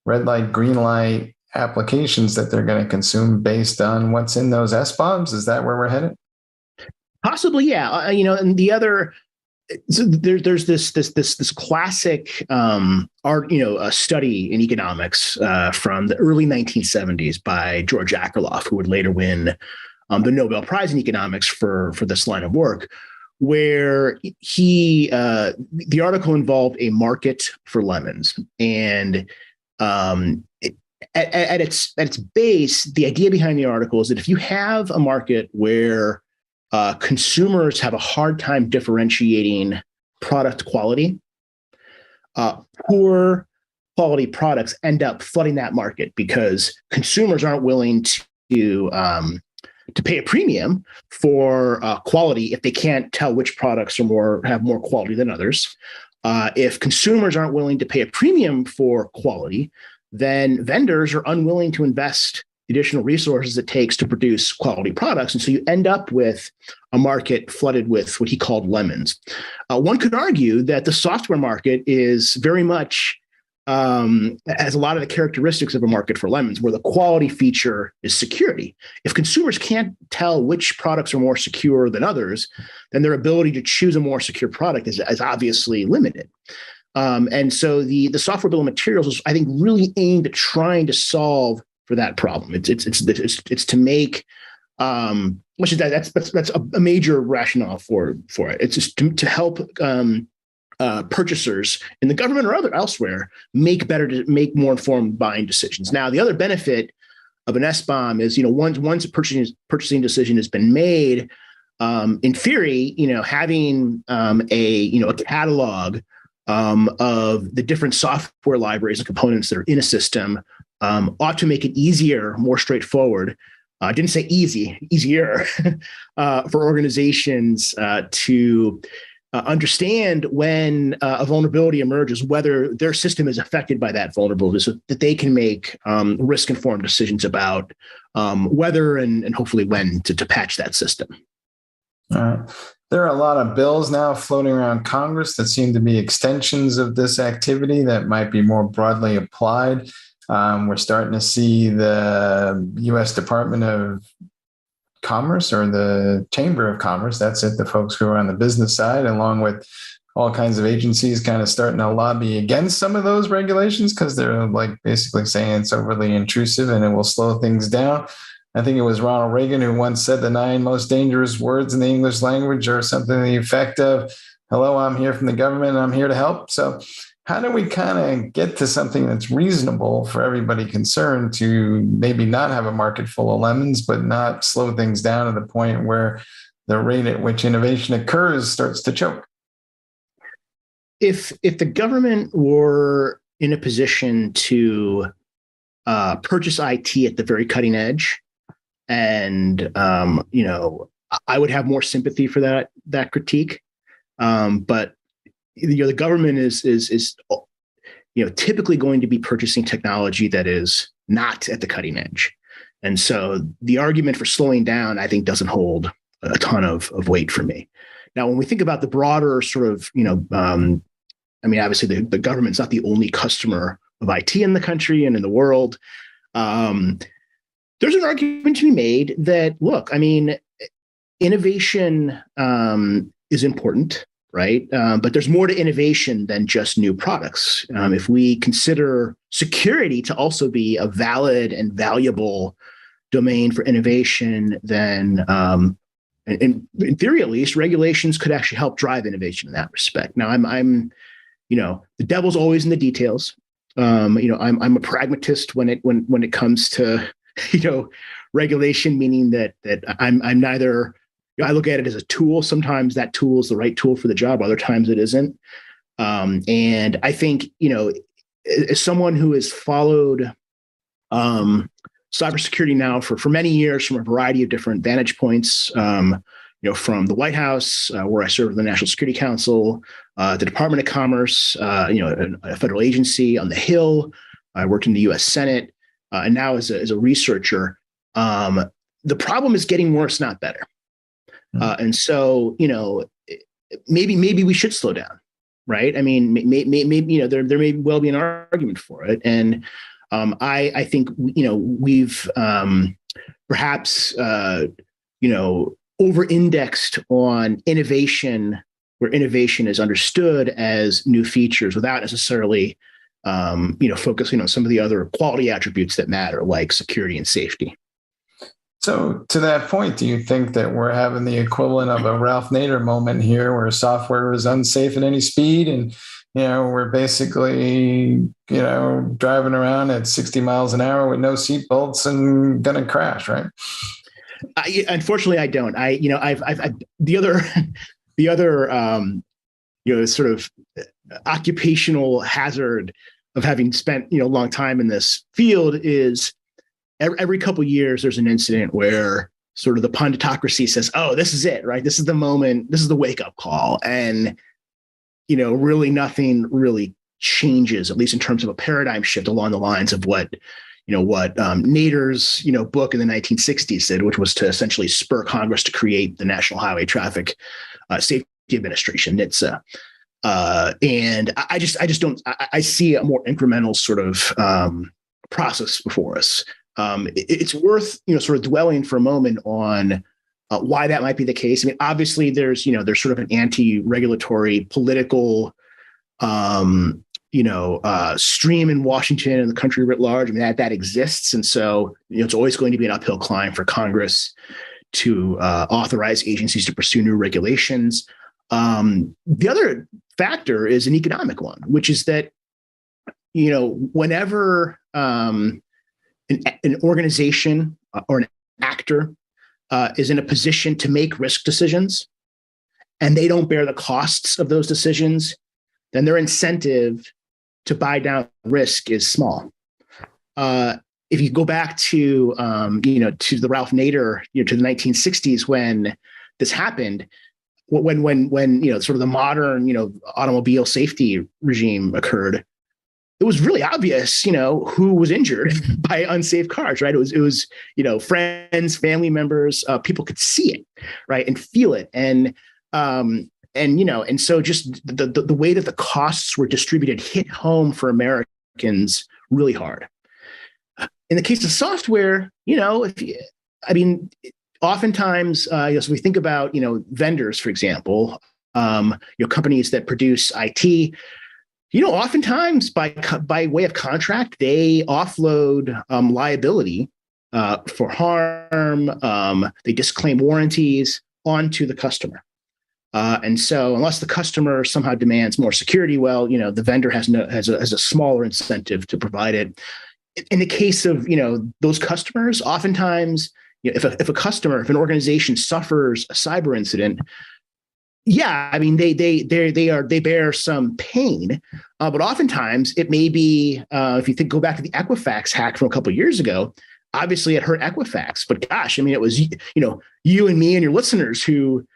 P: red light, green light applications that they're going to consume based on what's in those SBOMs? Is that where we're headed?
Q: Possibly, yeah. And the other, so there's this classic a study in economics from the early 1970s by George Akerlof, who would later win the Nobel Prize in economics for this line of work, where the article involved a market for lemons. And at its base, the idea behind the article is that if you have a market where consumers have a hard time differentiating product quality, poor quality products end up flooding that market because consumers aren't willing to pay a premium for quality if they can't tell which products have more quality than others. If consumers aren't willing to pay a premium for quality, then vendors are unwilling to invest the additional resources it takes to produce quality products. And so you end up with a market flooded with what he called lemons. One could argue that the software market is very much has a lot of the characteristics of a market for lemons, where the quality feature is security. If consumers can't tell which products are more secure than others, then their ability to choose a more secure product is obviously limited. And so the software bill of materials is, I think, really aimed at trying to solve for that problem. It's to make that's a major rationale for it. It's just to help purchasers in the government or elsewhere make more informed buying decisions. Now, the other benefit of an SBOM is, once a purchasing decision has been made, in theory, having a catalog of the different software libraries and components that are in a system ought to make it easier, more straightforward. I didn't say easier for organizations to understand when a vulnerability emerges, whether their system is affected by that vulnerability, so that they can make risk-informed decisions about whether and hopefully when to patch that system.
P: There are a lot of bills now floating around Congress that seem to be extensions of this activity that might be more broadly applied. We're starting to see the U.S. Department of Commerce, or the Chamber of Commerce, that's it, the folks who are on the business side, along with all kinds of agencies kind of starting to lobby against some of those regulations because they're basically saying it's overly intrusive and it will slow things down. I think it was Ronald Reagan who once said the 9 most dangerous words in the English language are something to the effect of, hello, I'm here from the government and I'm here to help. So how do we kind of get to something that's reasonable for everybody concerned to maybe not have a market full of lemons, but not slow things down to the point where the rate at which innovation occurs starts to choke?
Q: If the government were in a position to purchase IT at the very cutting edge, and I would have more sympathy for that critique. But the government is typically going to be purchasing technology that is not at the cutting edge, and so the argument for slowing down, I think, doesn't hold a ton of weight for me. Now, when we think about the broader sort of, obviously the government's not the only customer IT in the country and in the world. There's an argument to be made that, look, I mean, innovation is important, right? But there's more to innovation than just new products. If we consider security to also be a valid and valuable domain for innovation, then in theory, at least, regulations could actually help drive innovation in that respect. Now, I'm the devil's always in the details. I'm a pragmatist when it comes to regulation, meaning that I'm neither. I look at it as a tool. Sometimes that tool is the right tool for the job. Other times it isn't. And I think as someone who has followed cybersecurity now for many years from a variety of different vantage points, from the White House, where I served in the National Security Council, the Department of Commerce, a federal agency on the Hill. I worked in the U.S. Senate, and now as a researcher. The problem is getting worse, not better. And so, maybe we should slow down, right? I mean, maybe there may well be an argument for it, and I think we've perhaps over-indexed on innovation, where innovation is understood as new features without necessarily focusing on some of the other quality attributes that matter, like security and safety.
P: So to that point, do you think that we're having the equivalent of a Ralph Nader moment here where software is unsafe at any speed and, we're basically, driving around at 60 miles an hour with no seatbelts and going to crash, right?
Q: Unfortunately, I don't. I've the other sort of occupational hazard of having spent, a long time in this field is every couple of years, there's an incident where sort of the punditocracy says, oh, this is it, right? This is the moment. This is the wake up call. And, really nothing really changes, at least in terms of a paradigm shift along the lines of what Nader's, book in the 1960s did, which was to essentially spur Congress to create the National Highway Traffic Safety Administration, NHTSA. And I just don't, I see a more incremental sort of process before us. It's worth, sort of dwelling for a moment on why that might be the case. I mean, obviously there's sort of an anti-regulatory political, stream in Washington and the country writ large. I mean, that exists. And so, it's always going to be an uphill climb for Congress to authorize agencies to pursue new regulations. The other factor is an economic one, which is that, whenever an organization or an actor is in a position to make risk decisions and they don't bear the costs of those decisions, then their incentive to buy down risk is small. If you go back to, to the Ralph Nader, to the 1960s when this happened, when sort of the modern, automobile safety regime occurred, it was really obvious, who was injured by unsafe cars, right? It was, friends, family members, people could see it, right, and feel it, and so just the way that the costs were distributed hit home for Americans really hard. In the case of software, oftentimes, so we think about, vendors, for example, companies that produce IT. Oftentimes by way of contract, they offload liability for harm. They disclaim warranties onto the customer. And so unless the customer somehow demands more security, the vendor has a smaller incentive to provide it. In the case of, those customers, oftentimes, if an organization suffers a cyber incident, they bear some pain, but oftentimes it may be, if you go back to the Equifax hack from a couple of years ago, obviously it hurt Equifax, but gosh, it was, you and me and your listeners who,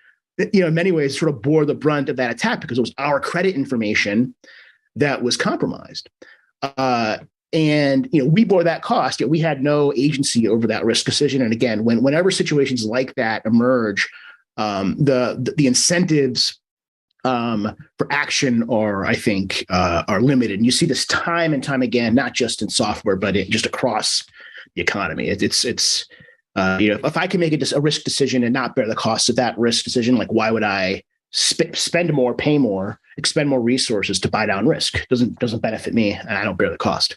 Q: in many ways sort of bore the brunt of that attack because it was our credit information that was compromised. And we bore that cost, yet we had no agency over that risk decision. And again, whenever situations like that emerge, the incentives for action are, I think, are limited. And you see this time and time again, not just in software, but just across the economy. It's if I can make a risk decision and not bear the cost of that risk decision, like why would I spend more, pay more, expend more resources to buy down risk? Doesn't benefit me, and I don't bear the cost.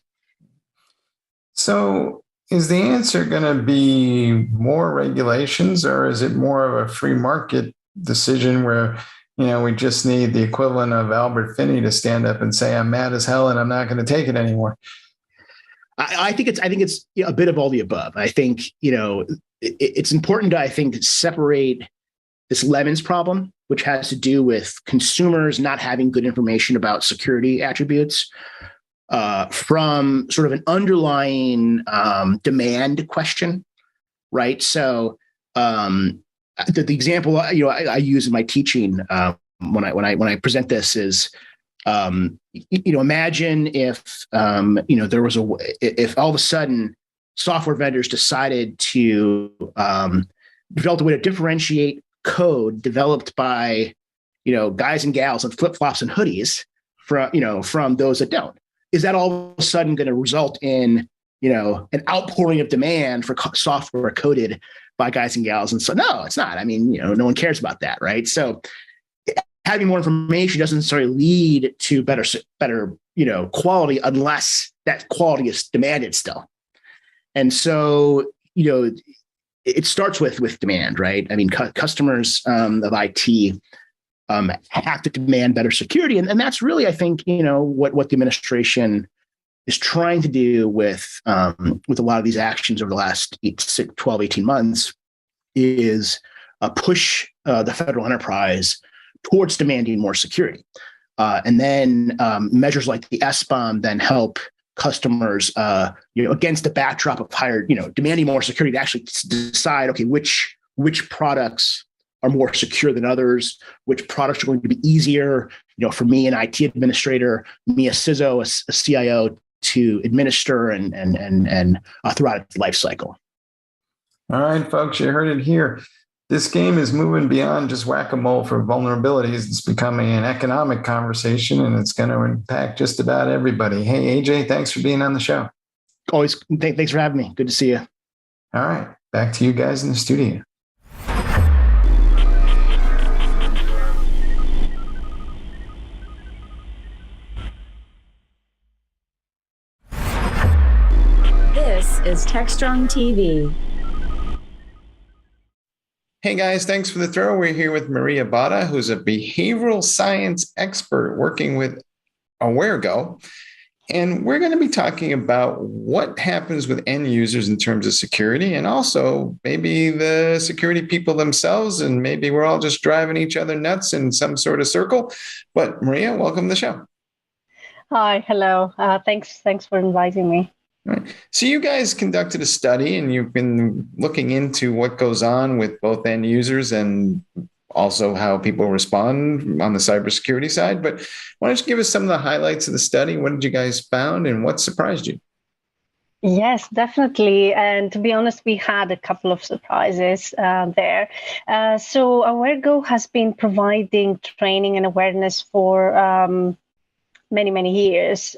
P: So is the answer going to be more regulations, or is it more of a free market decision where, we just need the equivalent of Albert Finney to stand up and say, I'm mad as hell and I'm not going to take it anymore?
Q: I think it's a bit of all the above. I think, it's important to, I think, separate this lemons problem, which has to do with consumers not having good information about security attributes, from sort of an underlying demand question, right? So the example I use in my teaching when I present this is, imagine if there was if all of a sudden software vendors decided to develop a way to differentiate code developed by guys and gals in flip-flops and hoodies from those that don't. Is that all of a sudden going to result in an outpouring of demand for software coded by guys and gals? And so no, it's not. I mean, no one cares about that, right? So having more information doesn't necessarily lead to better quality unless that quality is demanded still. And so it starts with demand, right? I mean, customers of IT have to demand better security, and that's really, I think, what the administration is trying to do with a lot of these actions over the last 12, 18 months is push the federal enterprise towards demanding more security. And then measures like the SBOM then help customers, against the backdrop of higher, demanding more security, to actually decide, okay, which products are more secure than others, which products are going to be easier, for me, an IT administrator, me, a CISO, a CIO, to administer and throughout its life cycle.
P: All right, folks, you heard it here. This game is moving beyond just whack-a-mole for vulnerabilities. It's becoming an economic conversation, and it's going to impact just about everybody. Hey, AJ, thanks for being on the show.
Q: Always. Thanks for having me. Good to see you.
P: All right, back to you guys in the studio.
C: This is Techstrong TV.
P: Hey guys, thanks for the throw. We're here with Maria Bada, who's a behavioral science expert working with AwareGo. And we're going to be talking about what happens with end users in terms of security, and also maybe the security people themselves, and maybe we're all just driving each other nuts in some sort of circle. But Maria, welcome to the show.
R: Hi, hello. Thanks for inviting me.
P: Right. So you guys conducted a study, and you've been looking into what goes on with both end users and also how people respond on the cybersecurity side. But why don't you give us some of the highlights of the study? What did you guys found, and what surprised you?
R: Yes, definitely. And to be honest, we had a couple of surprises there. So AwareGo has been providing training and awareness for many years.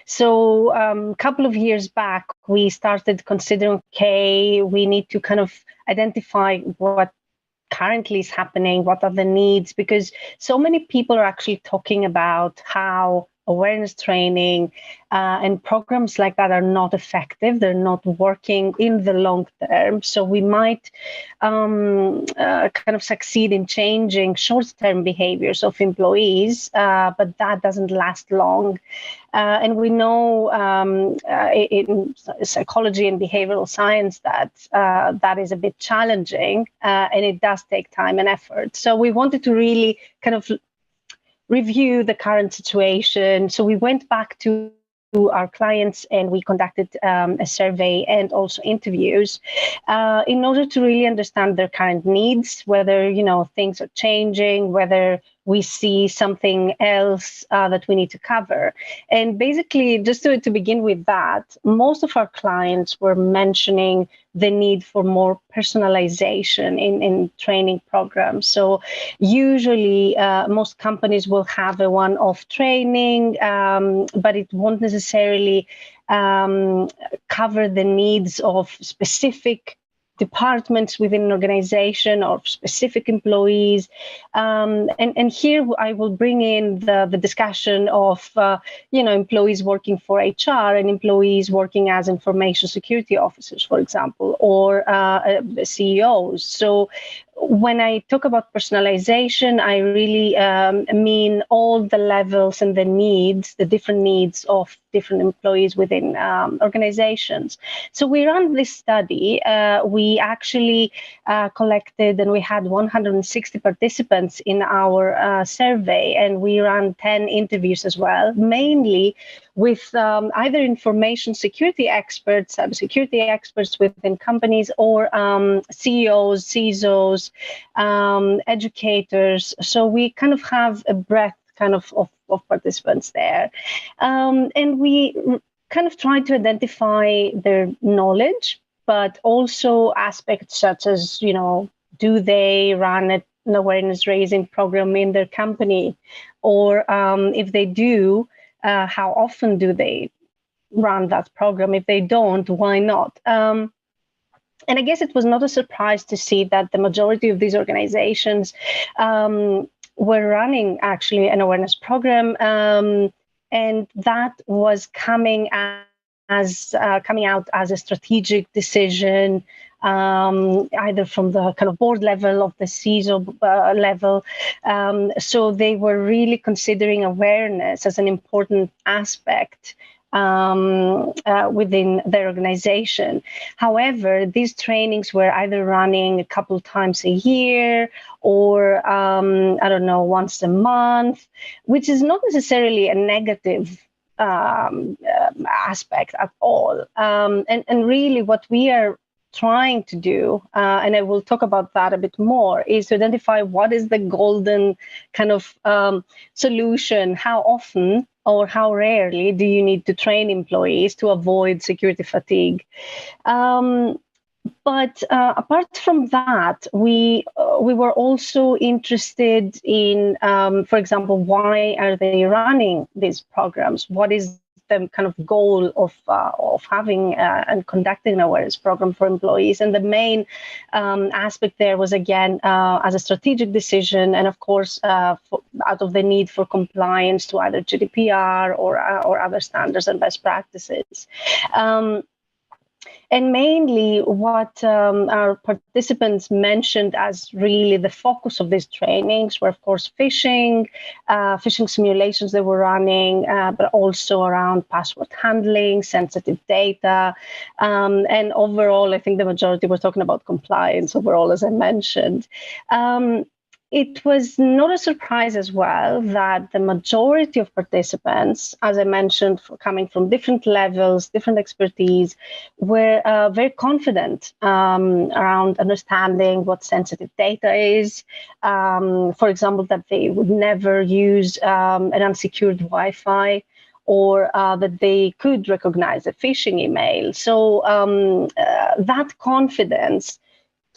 R: So a couple of years back, we started considering, okay, we need to kind of identify what currently is happening, what are the needs, because so many people are actually talking about how awareness training and programs like that are not effective. They're not working in the long term. So we might kind of succeed in changing short-term behaviors of employees, but that doesn't last long. And we know in psychology and behavioral science that that is a bit challenging, and it does take time and effort. So we wanted to really kind of review the current situation. So we went back to our clients and we conducted a survey and also interviews in order to really understand their current needs, whether things are changing, whether we see something else that we need to cover. And basically, just to begin with that, most of our clients were mentioning the need for more personalization in training programs. So usually most companies will have a one-off training, but it won't necessarily cover the needs of specific departments within an organization or specific employees. And here I will bring in the discussion of, employees working for HR and employees working as information security officers, for example, or CEOs. So when I talk about personalization, I really mean all the levels and the needs, the different needs of different employees within organizations. So we ran this study. We actually collected, and we had 160 participants in our survey, and we ran 10 interviews as well, mainly with either information security experts, cybersecurity experts within companies, or CEOs, CISOs, educators. So we kind of have a breadth of participants there. And we kind of tried to identify their knowledge, but also aspects such as, do they run an awareness raising program in their company? Or if they do, how often do they run that program? If they don't, why not? And I guess it was not a surprise to see that the majority of these organizations were running actually an awareness program, and that was coming out as a strategic decision, either from the kind of board level of the CISO level. So they were really considering awareness as an important aspect within their organization. However, these trainings were either running a couple times a year or, once a month, which is not necessarily a negative aspect at all. And really what we are trying to do, and I will talk about that a bit more, is to identify what is the golden kind of solution. How often or how rarely do you need to train employees to avoid security fatigue? But apart from that, we were also interested in, for example, why are they running these programs? What is the kind of goal of having and conducting an awareness program for employees? And the main aspect there was, again, as a strategic decision, and of course, out of the need for compliance to either GDPR or other standards and best practices. And mainly what our participants mentioned as really the focus of these trainings were, of course, phishing simulations they were running, but also around password handling, sensitive data. And overall, I think the majority were talking about compliance overall, as I mentioned. It was not a surprise as well that the majority of participants, as I mentioned, coming from different levels, different expertise, were very confident around understanding what sensitive data is. For example, that they would never use an unsecured Wi-Fi, or that they could recognize a phishing email. So that confidence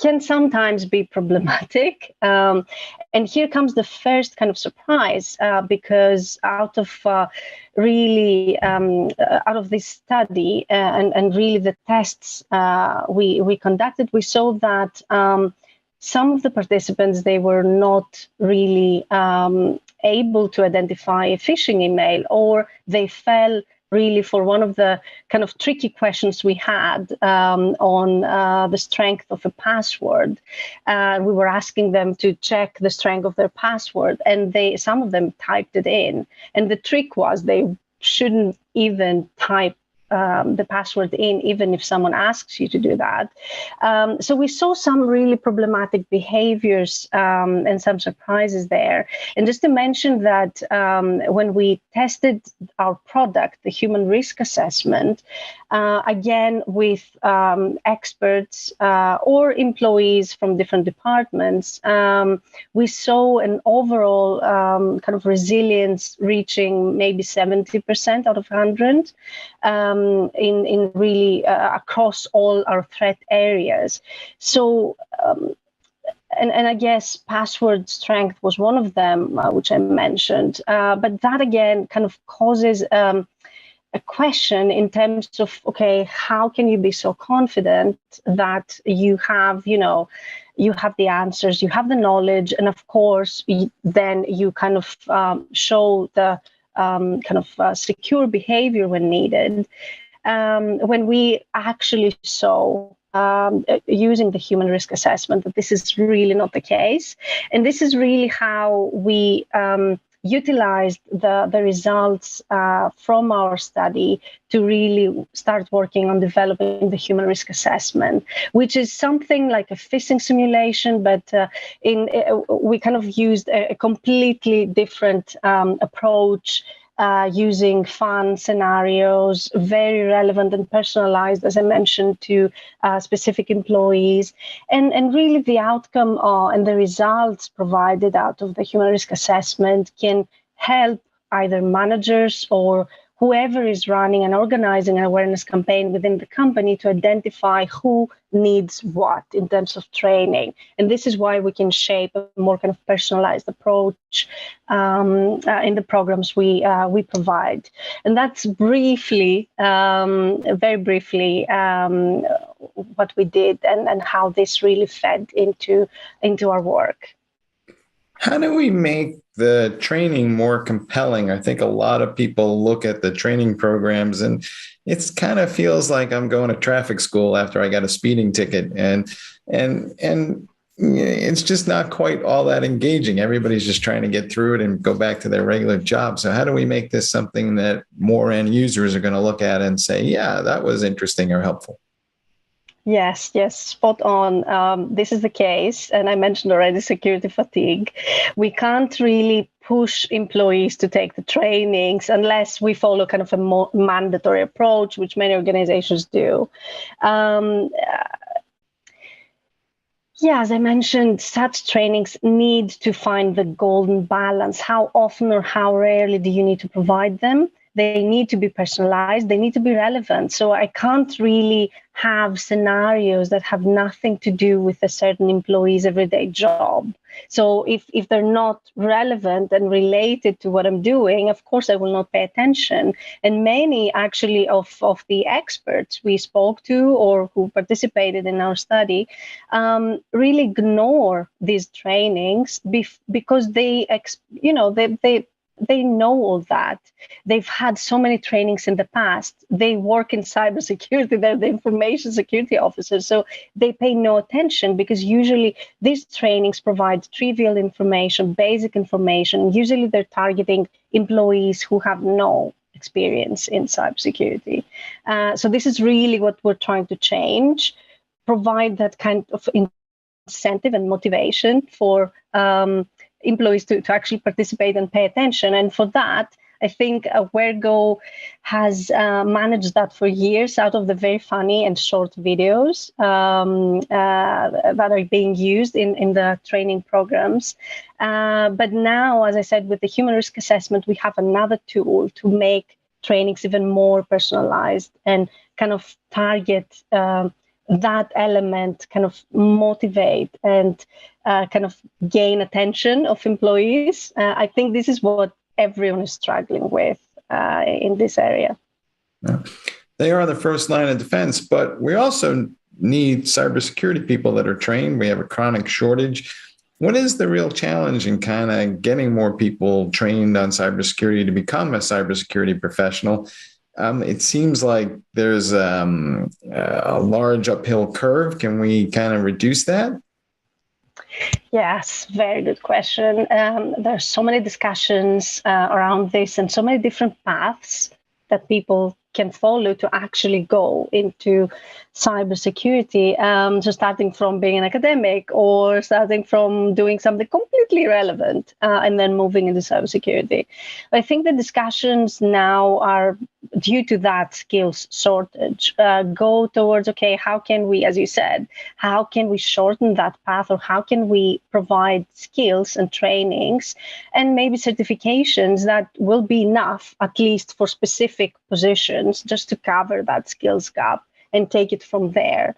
R: can sometimes be problematic. And here comes the first kind of surprise, because out of this study and really the tests we conducted, we saw that some of the participants, they were not really able to identify a phishing email, or they fell really for one of the kind of tricky questions we had on the strength of a password. We were asking them to check the strength of their password, and some of them typed it in. And the trick was they shouldn't even type the password in, even if someone asks you to do that. So we saw some really problematic behaviors and some surprises there. And just to mention that when we tested our product, the human risk assessment, again with experts or employees from different departments, we saw an overall kind of resilience reaching maybe 70% out of 100 in really across all our threat areas. So and I guess password strength was one of them, which I mentioned. But that again kind of causes a question in terms of, okay, how can you be so confident that you have, you have the answers, you have the knowledge, and of course, then you kind of show the secure behavior when needed. When we actually saw using the human risk assessment that this is really not the case. And this is really how we utilized the results from our study to really start working on developing the human risk assessment, which is something like a phishing simulation, but we kind of used a completely different approach, using fun scenarios, very relevant and personalized, as I mentioned, to specific employees. And really the outcome and the results provided out of the human risk assessment can help either managers or whoever is running and organizing an awareness campaign within the company to identify who needs what in terms of training. And this is why we can shape a more kind of personalized approach in the programs we provide. And that's briefly, very briefly, what we did and how this really fed into our work.
P: How do we make the training more compelling? I think a lot of people look at the training programs and it's kind of feels like I'm going to traffic school after I got a speeding ticket, and it's just not quite all that engaging. Everybody's just trying to get through it and go back to their regular job. So how do we make this something that more end users are going to look at and say, yeah, that was interesting or helpful?
R: Yes, spot on. This is the case. And I mentioned already security fatigue. We can't really push employees to take the trainings unless we follow kind of a more mandatory approach, which many organizations do. As I mentioned, such trainings need to find the golden balance. How often or how rarely do you need to provide them? They need to be personalized. They need to be relevant. So I can't really have scenarios that have nothing to do with a certain employee's everyday job. So if they're not relevant and related to what I'm doing, of course, I will not pay attention. And many actually of the experts we spoke to or who participated in our study really ignore these trainings because they know all that. They've had so many trainings in the past. They work in cybersecurity. They're the information security officers. So they pay no attention because usually these trainings provide trivial information, basic information. Usually they're targeting employees who have no experience in cybersecurity. So this is really what we're trying to change, provide that kind of incentive and motivation for employees to actually participate and pay attention. And for that, I think WhereGo has managed that for years out of the very funny and short videos that are being used in the training programs. But now, as I said, with the human risk assessment, we have another tool to make trainings even more personalized and kind of target that element, kind of motivate and kind of gain attention of employees. I think this is what everyone is struggling with in this area.
P: Yeah. They are the first line of defense, but we also need cybersecurity people that are trained. We have a chronic shortage. What is the real challenge in kind of getting more people trained on cybersecurity to become a cybersecurity professional? It seems like there's a large uphill curve. Can we kind of reduce that?
R: Yes, very good question. There's so many discussions around this and so many different paths that people can follow to actually go into cybersecurity. So starting from being an academic or starting from doing something completely irrelevant and then moving into cybersecurity. I think the discussions now are, due to that skills shortage, go towards, okay, how can we, as you said, how can we shorten that path, or how can we provide skills and trainings and maybe certifications that will be enough, at least for specific positions, just to cover that skills gap and take it from there.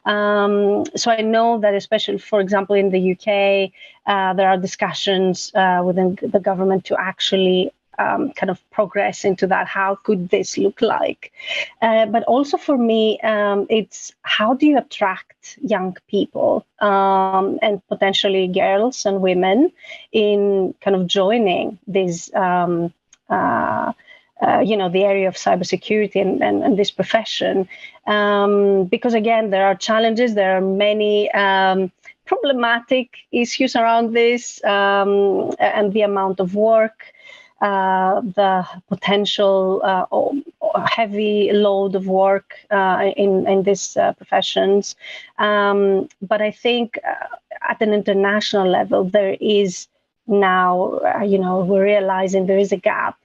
R: So I know that, especially, for example, in the UK, there are discussions within the government to actually kind of progress into that. How could this look like? But also for me, it's how do you attract young people and potentially girls and women in kind of joining this, the area of cybersecurity and this profession. Because again, there are challenges, there are many problematic issues around this, and the amount of work, the potential heavy load of work in these professions. But I think at an international level, there is now, we're realizing there is a gap.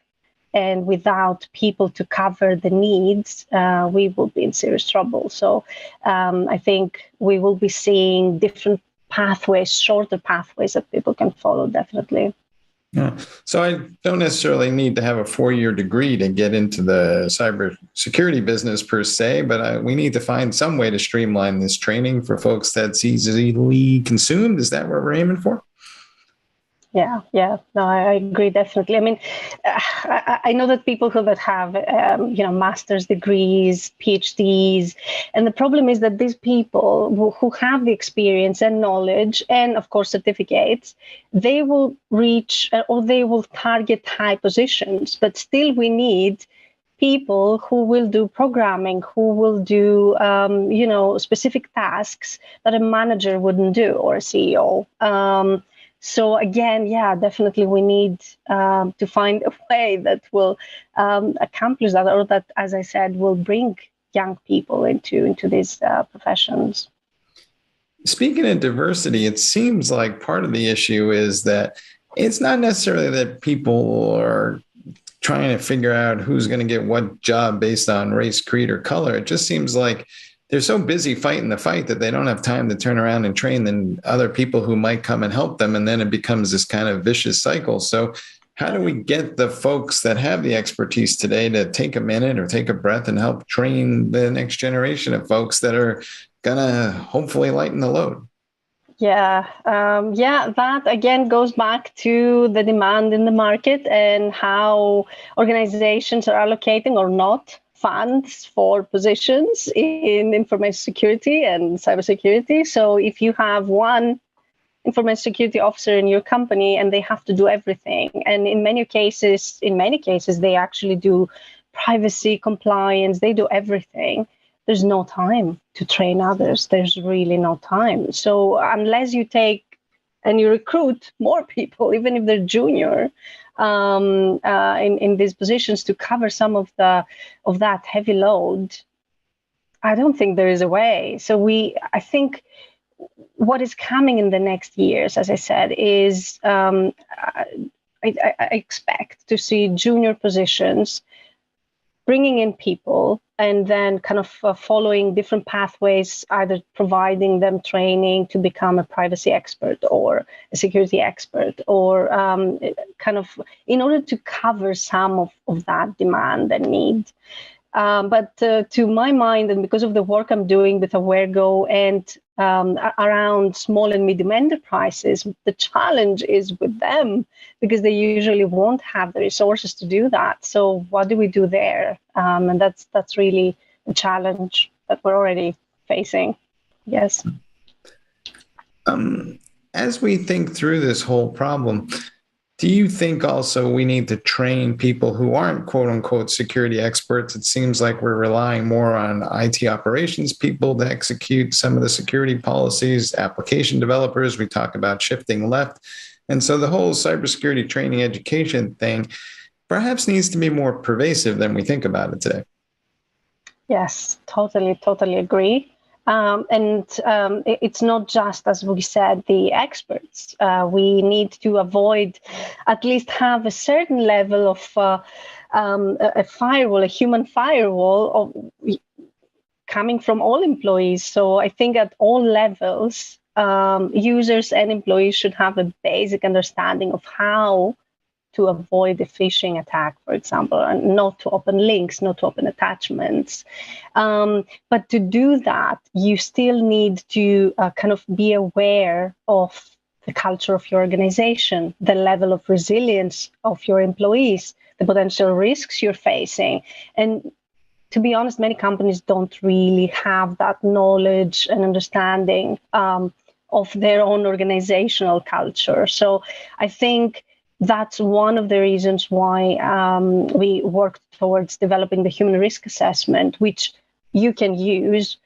R: And without people to cover the needs, we will be in serious trouble. So I think we will be seeing different pathways, shorter pathways that people can follow, definitely.
P: Yeah. So I don't necessarily need to have a 4-year degree to get into the cybersecurity business per se, but we need to find some way to streamline this training for folks that's easily consumed. Is that what we're aiming for?
R: Yeah. No, I agree, definitely. I mean, I know that people that have, master's degrees, PhDs, and the problem is that these people who have the experience and knowledge and, of course, certificates, they will reach or they will target high positions, but still we need people who will do programming, who will do, specific tasks that a manager wouldn't do, or a CEO. So again, definitely we need to find a way that will accomplish that, or that, as I said, will bring young people into these professions.
P: Speaking of diversity, it seems like part of the issue is that it's not necessarily that people are trying to figure out who's going to get what job based on race, creed, or color. It just seems like they're so busy fighting the fight that they don't have time to turn around and train then other people who might come and help them. And then it becomes this kind of vicious cycle. So how do we get the folks that have the expertise today to take a minute or take a breath and help train the next generation of folks that are going to hopefully lighten the load?
R: Yeah, that again goes back to the demand in the market and how organizations are allocating or not funds for positions in information security and cybersecurity. So if you have one information security officer in your company and they have to do everything, and in many cases, they actually do privacy compliance, they do everything. There's no time to train others. There's really no time. So unless you take and you recruit more people, even if they're junior, in these positions to cover some of that heavy load, I don't think there is a way. So I think what is coming in the next years, as I said, is I expect to see junior positions bringing in people and then kind of following different pathways, either providing them training to become a privacy expert or a security expert, or kind of in order to cover some of that demand and need. But to my mind, and because of the work I'm doing with AwareGo and around small and medium enterprises, the challenge is with them because they usually won't have the resources to do that. So what do we do there? And that's really a challenge that we're already facing. Yes.
P: As we think through this whole problem, do you think also we need to train people who aren't quote unquote security experts? It seems like we're relying more on IT operations people to execute some of the security policies, application developers. We talk about shifting left. And so the whole cybersecurity training education thing perhaps needs to be more pervasive than we think about it today.
R: Yes, totally agree. It's not just, as we said, the experts. We need to avoid, at least have a certain level of a firewall, a human firewall coming from all employees. So I think at all levels, users and employees should have a basic understanding of how to avoid a phishing attack, for example, and not to open links, not to open attachments. But to do that, you still need to kind of be aware of the culture of your organization, the level of resilience of your employees, the potential risks you're facing. And to be honest, many companies don't really have that knowledge and understanding of their own organizational culture. So I think that's one of the reasons why we worked towards developing the human risk assessment, which you can use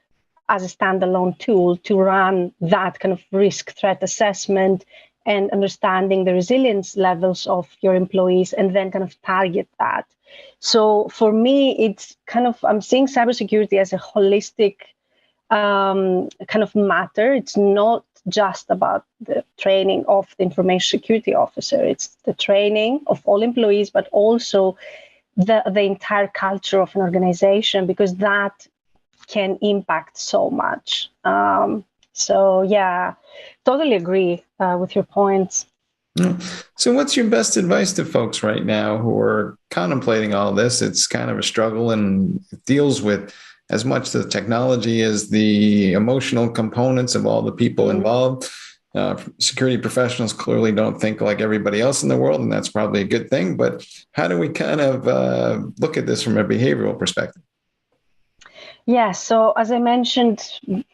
R: as a standalone tool to run that kind of risk threat assessment and understanding the resilience levels of your employees and then kind of target that. So for me, it's kind of, I'm seeing cybersecurity as a holistic kind of matter. It's not just about the training of the information security officer. It's the training of all employees, but also the entire culture of an organization, because that can impact so much. So yeah, totally agree with your points.
P: So what's your best advice to folks right now who are contemplating all this? It's kind of a struggle and it deals with as much the technology as the emotional components of all the people involved. Security professionals clearly don't think like everybody else in the world, and that's probably a good thing. But how do we kind of look at this from a behavioral perspective?
R: Yeah, so as I mentioned,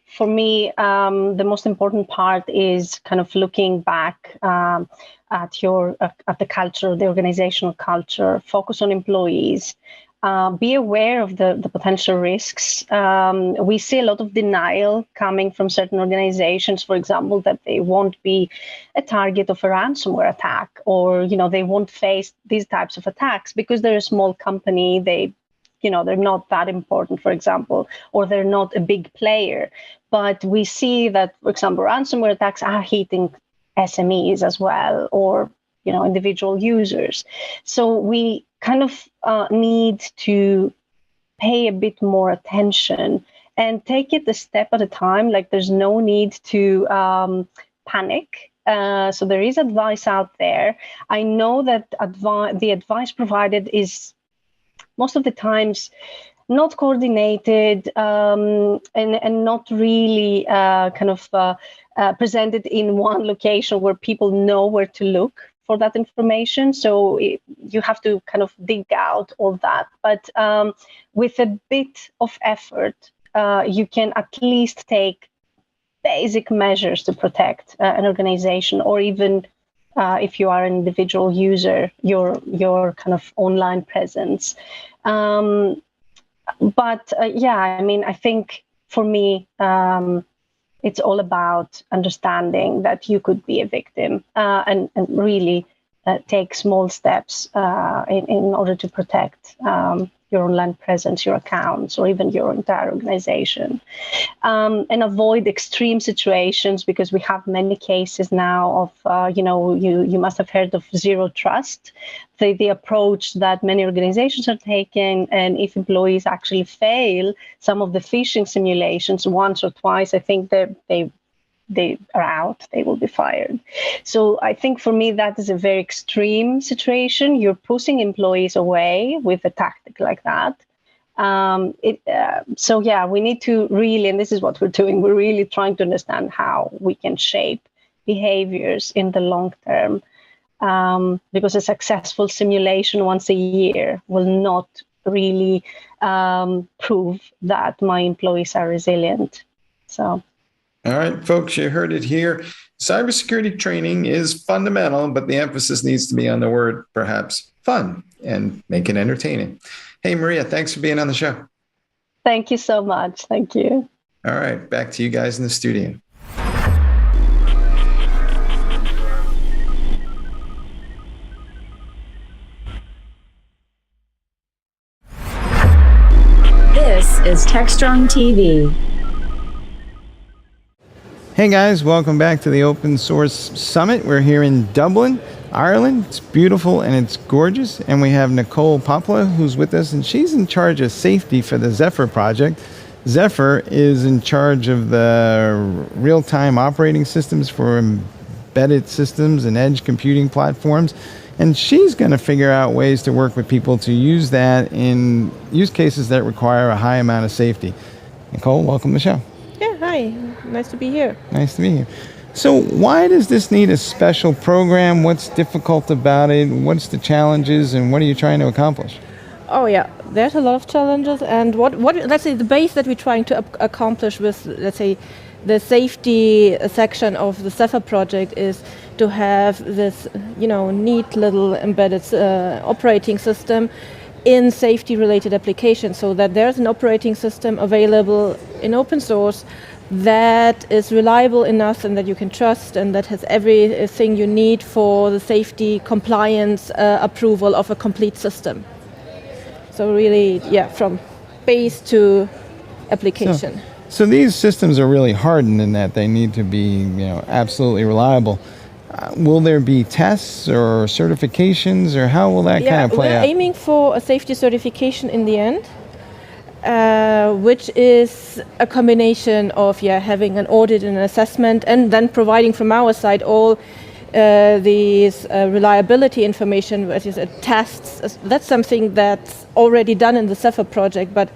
R: for me, the most important part is kind of looking back at the culture, the organizational culture, focus on employees. Be aware of the potential risks. We see a lot of denial coming from certain organizations, for example, that they won't be a target of a ransomware attack, or they won't face these types of attacks because they're a small company. They're not that important, for example, or they're not a big player. But we see that, for example, ransomware attacks are hitting SMEs as well, or individual users. So we kind of need to pay a bit more attention and take it a step at a time. Like, there's no need to panic. So there is advice out there. I know that the advice provided is most of the times not coordinated and not really presented in one location where people know where to look for that information. So you have to kind of dig out all that. But with a bit of effort, you can at least take basic measures to protect an organization, or even if you are an individual user, your kind of online presence. I think for me, it's all about understanding that you could be a victim and really take small steps in order to protect your online presence, your accounts, or even your entire organization. And avoid extreme situations, because we have many cases now of, you must have heard of zero trust, the approach that many organizations are taking. And if employees actually fail some of the phishing simulations once or twice, I think they are out, they will be fired. So I think for me, that is a very extreme situation. You're pushing employees away with a tactic like that. We need to really, and this is what we're doing, we're really trying to understand how we can shape behaviors in the long term, because a successful simulation once a year will not really prove that my employees are resilient. So.
P: All right, folks, you heard it here. Cybersecurity training is fundamental, but the emphasis needs to be on the word, perhaps, fun, and make it entertaining. Hey, Maria, thanks for being on the show.
R: Thank you so much. Thank you.
P: All right, back to you guys in the studio.
C: This is Techstrong TV.
S: Hey guys, welcome back to the Open Source Summit. We're here in Dublin, Ireland. It's beautiful and it's gorgeous. And we have Nicole Popla who's with us, and she's in charge of safety for the Zephyr project. Zephyr is in charge of the real-time operating systems for embedded systems and edge computing platforms. And she's going to figure out ways to work with people to use that in use cases that require a high amount of safety. Nicole, welcome to the show.
T: Yeah, hi. Nice to be here.
S: Nice to meet you. So why does this need a special program? What's difficult about it? What's the challenges, and what are you trying to accomplish?
T: Oh yeah, there's a lot of challenges, and what let's say the base that we're trying to accomplish with, let's say, the safety section of the Zephyr project is to have this, neat little embedded operating system in safety-related applications, so that there's an operating system available in open source that is reliable enough and that you can trust, and that has everything you need for the safety compliance approval of a complete system. So really, from base to application.
S: So these systems are really hardened in that they need to be, absolutely reliable. Will there be tests or certifications, or how will that kind of play out?
T: We're aiming for a safety certification in the end, which is a combination of having an audit and an assessment, and then providing from our side all these reliability information, which is tests. That's something that's already done in the Zephyr project, but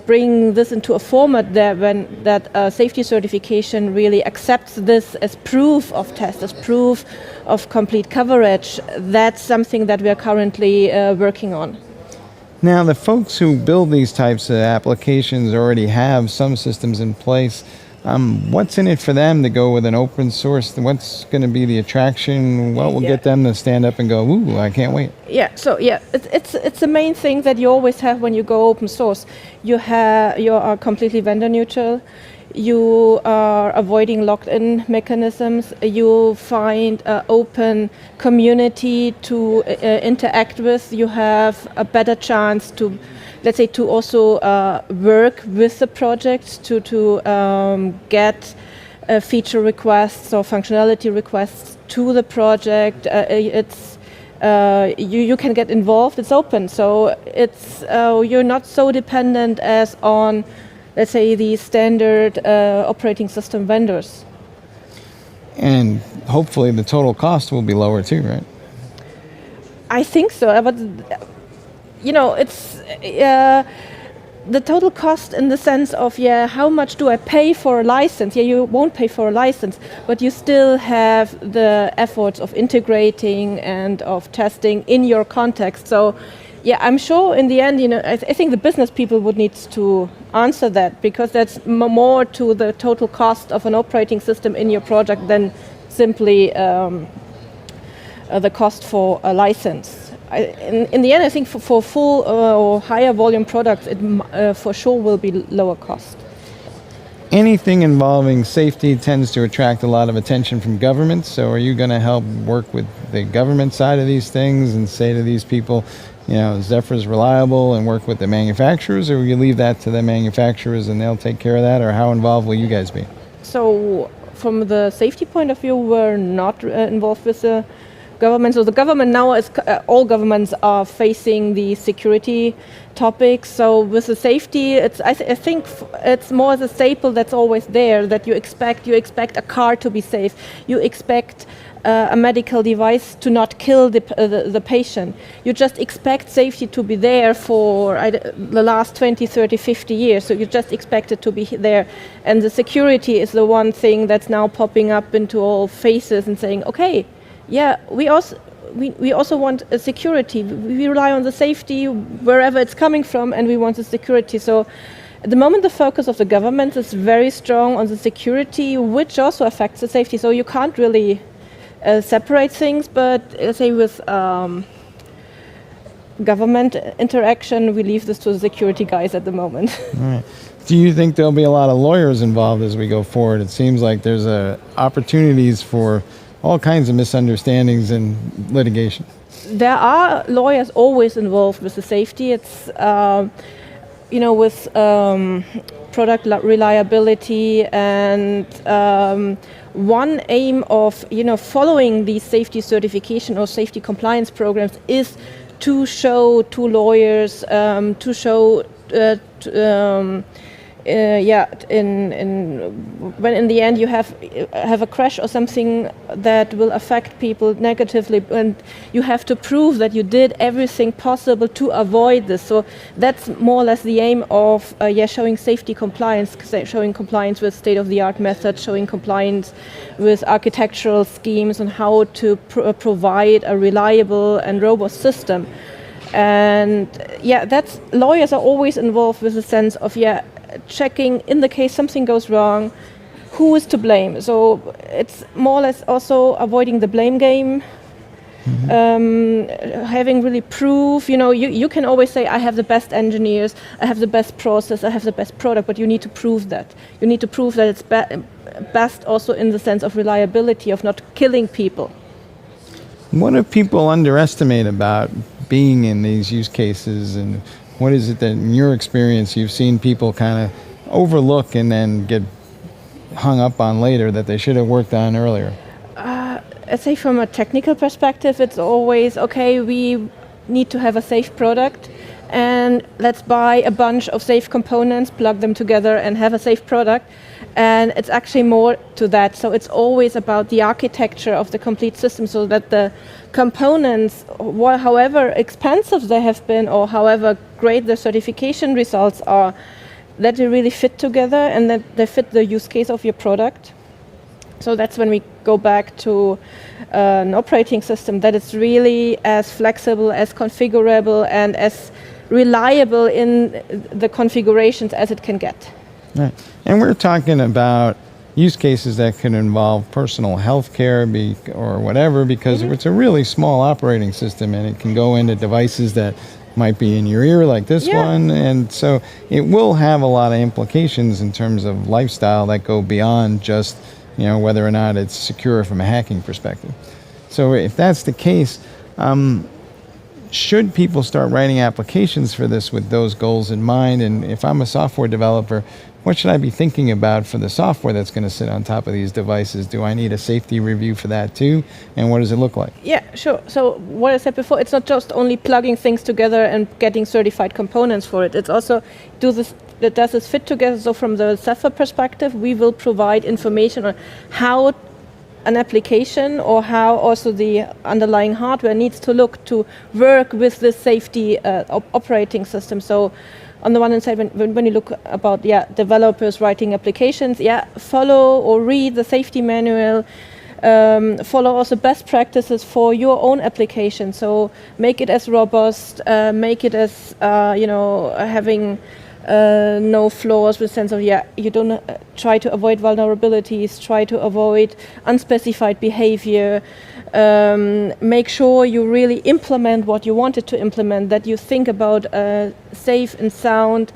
T: bring this into a format that safety certification really accepts this as proof of test, as proof of complete coverage. That's something that we are currently working on.
S: Now, the folks who build these types of applications already have some systems in place. What's in it for them to go with an open source? What's going to be the attraction? What will get them to stand up and go, ooh, I can't wait?
T: It's the main thing that you always have when you go open source. You are completely vendor neutral. You are avoiding locked-in mechanisms. You find an open community to interact with. You have a better chance to, let's say, to also work with the project to get feature requests or functionality requests to the project. You can get involved. It's open, so it's you're not so dependent as on, let's say, the standard operating system vendors.
S: And hopefully the total cost will be lower too, right?
T: I think so, but it's the total cost in the sense of how much do I pay for a license? You won't pay for a license, but you still have the efforts of integrating and of testing in your context. So I'm sure in the end, I think the business people would need to answer that, because that's more to the total cost of an operating system in your project than simply the cost for a license. In the end, I think for full or higher volume products, it for sure will be lower cost.
S: Anything involving safety tends to attract a lot of attention from governments. So are you going to help work with the government side of these things and say to these people, Zephyr's reliable, and work with the manufacturers, or will you leave that to the manufacturers and they'll take care of that, or how involved will you guys be?
T: So from the safety point of view, we're not involved with the government. So the government now is, all governments are facing the security topics. So with the safety, I think it's more the staple that's always there, that you expect a car to be safe. You expect a medical device to not kill the patient. You just expect safety to be there for the last 20, 30, 50 years. So you just expect it to be there. And the security is the one thing that's now popping up into all faces and saying, okay, we also want a security. We rely on the safety wherever it's coming from, and we want the security. So at the moment, the focus of the government is very strong on the security, which also affects the safety. So you can't really separate things, but let's say with government interaction, we leave this to the security guys at the moment.
S: All right. Do you think there'll be a lot of lawyers involved as we go forward? It seems like there's opportunities for all kinds of misunderstandings and litigation.
T: There are lawyers always involved with the safety. It's with product reliability and one aim of following these safety certification or safety compliance programs is to show to lawyers, to show when in the end you have a crash or something that will affect people negatively, and you have to prove that you did everything possible to avoid this. So that's more or less the aim of showing safety compliance, showing compliance with state-of-the-art methods, showing compliance with architectural schemes and how to provide a reliable and robust system. And that's lawyers are always involved with a sense of checking in the case something goes wrong, who is to blame. So it's more or less also avoiding the blame game. Having really proof, you can always say, I have the best engineers, I have the best process, I have the best product, but you need to prove that. You need to prove that it's best also in the sense of reliability, of not killing people.
S: What do people underestimate about being in these use cases, and what is it that in your experience you've seen people kind of overlook and then get hung up on later that they should have worked on earlier?
T: I'd say from a technical perspective, it's always, okay, we need to have a safe product, and let's buy a bunch of safe components, plug them together and have a safe product. And it's actually more to that. So it's always about the architecture of the complete system, so that the components, however expensive they have been or however great the certification results are, that they really fit together and that they fit the use case of your product. So that's when we go back to an operating system that is really as flexible, as configurable, and as reliable in the configurations as it can get.
S: Right. And we're talking about use cases that can involve personal health care or whatever, because it's a really small operating system and it can go into devices that might be in your ear like this one. And so it will have a lot of implications in terms of lifestyle that go beyond just, whether or not it's secure from a hacking perspective. So if that's the case, should people start writing applications for this with those goals in mind? And if I'm a software developer, what should I be thinking about for the software that's going to sit on top of these devices? Do I need a safety review for that too? And what does it look like?
T: Yeah, sure. So what I said before, it's not just only plugging things together and getting certified components for it. It's also, does this fit together? So from the software perspective, we will provide information on how an application or how also the underlying hardware needs to look to work with the safety operating system. So on the one hand side, when you look about developers writing applications, follow or read the safety manual, follow also best practices for your own application. So make it as robust, make it as having no flaws, with sense of you don't try to avoid vulnerabilities, try to avoid unspecified behavior. Make sure you really implement what you wanted to implement, that you think about a safe and sound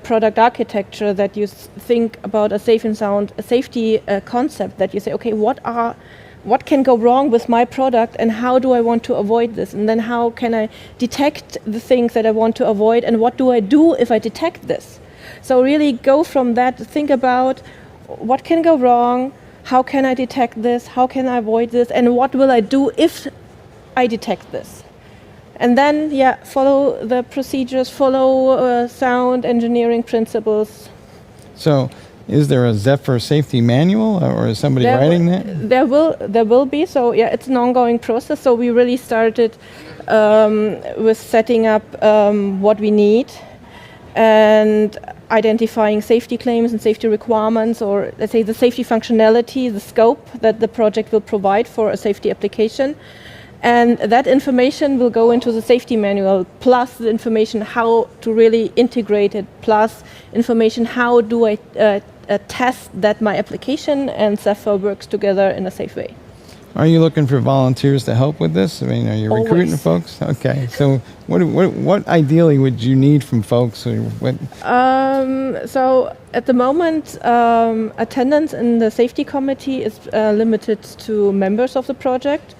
T: product architecture, that you think about a safe and sound safety concept, that you say, okay, what can go wrong with my product and how do I want to avoid this? And then how can I detect the things that I want to avoid, and what do I do if I detect this? So really go from that, think about what can go wrong, how can I detect this, how can I avoid this, and what will I do if I detect this? And then, follow the procedures, follow sound engineering principles.
S: So is there a Zephyr safety manual, or is somebody writing that?
T: There will be. So it's an ongoing process. So we really started with setting up what we need and identifying safety claims and safety requirements, or let's say the safety functionality, the scope that the project will provide for a safety application. And that information will go into the safety manual, plus the information how to really integrate it, plus information how do I test that my application and Zephyr works together in a safe way.
S: Are you looking for volunteers to help with this? I mean, are you recruiting folks? Okay, so what ideally would you need from folks? Or what?
T: So at the moment, attendance in the safety committee is limited to members of the project.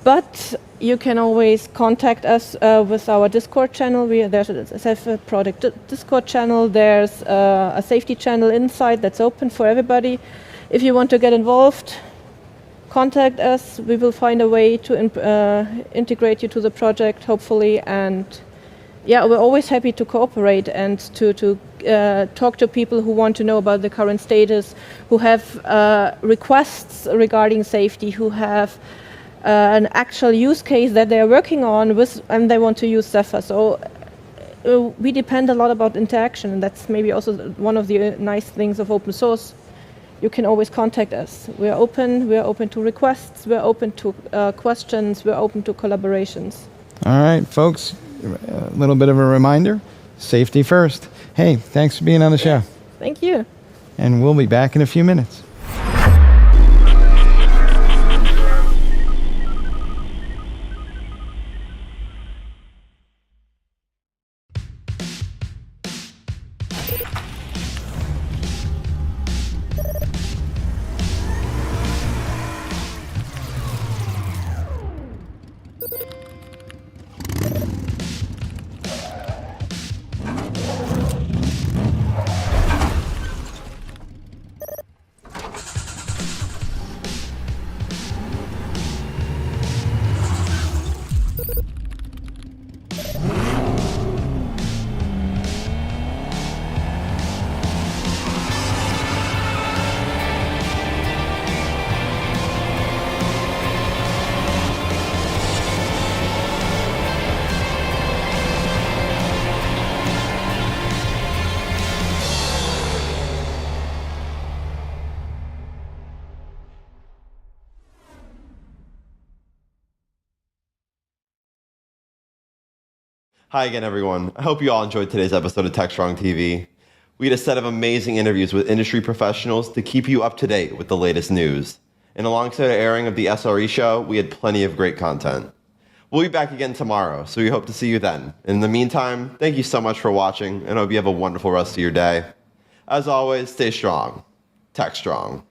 T: But you can always contact us with our Discord channel. There's a self-product Discord channel. There's a safety channel inside that's open for everybody. If you want to get involved, contact us. We will find a way to integrate you to the project, hopefully. And yeah, we're always happy to cooperate and to talk to people who want to know about the current status, who have requests regarding safety, who have an actual use case that they're working on with, and they want to use Zephyr. So we depend a lot about interaction, and that's maybe also one of the nice things of open source. You can always contact us. We're open to requests, we're open to questions, we're open to collaborations.
S: All right, folks, a little bit of a reminder, safety first. Hey, thanks for being on the show.
T: Thank you.
S: And we'll be back in a few minutes.
A: Hi again, everyone. I hope you all enjoyed today's episode of Techstrong TV. We had a set of amazing interviews with industry professionals to keep you up to date with the latest news. And alongside the airing of the SRE show, we had plenty of great content. We'll be back again tomorrow, so we hope to see you then. In the meantime, thank you so much for watching, and I hope you have a wonderful rest of your day. As always, stay strong. Techstrong.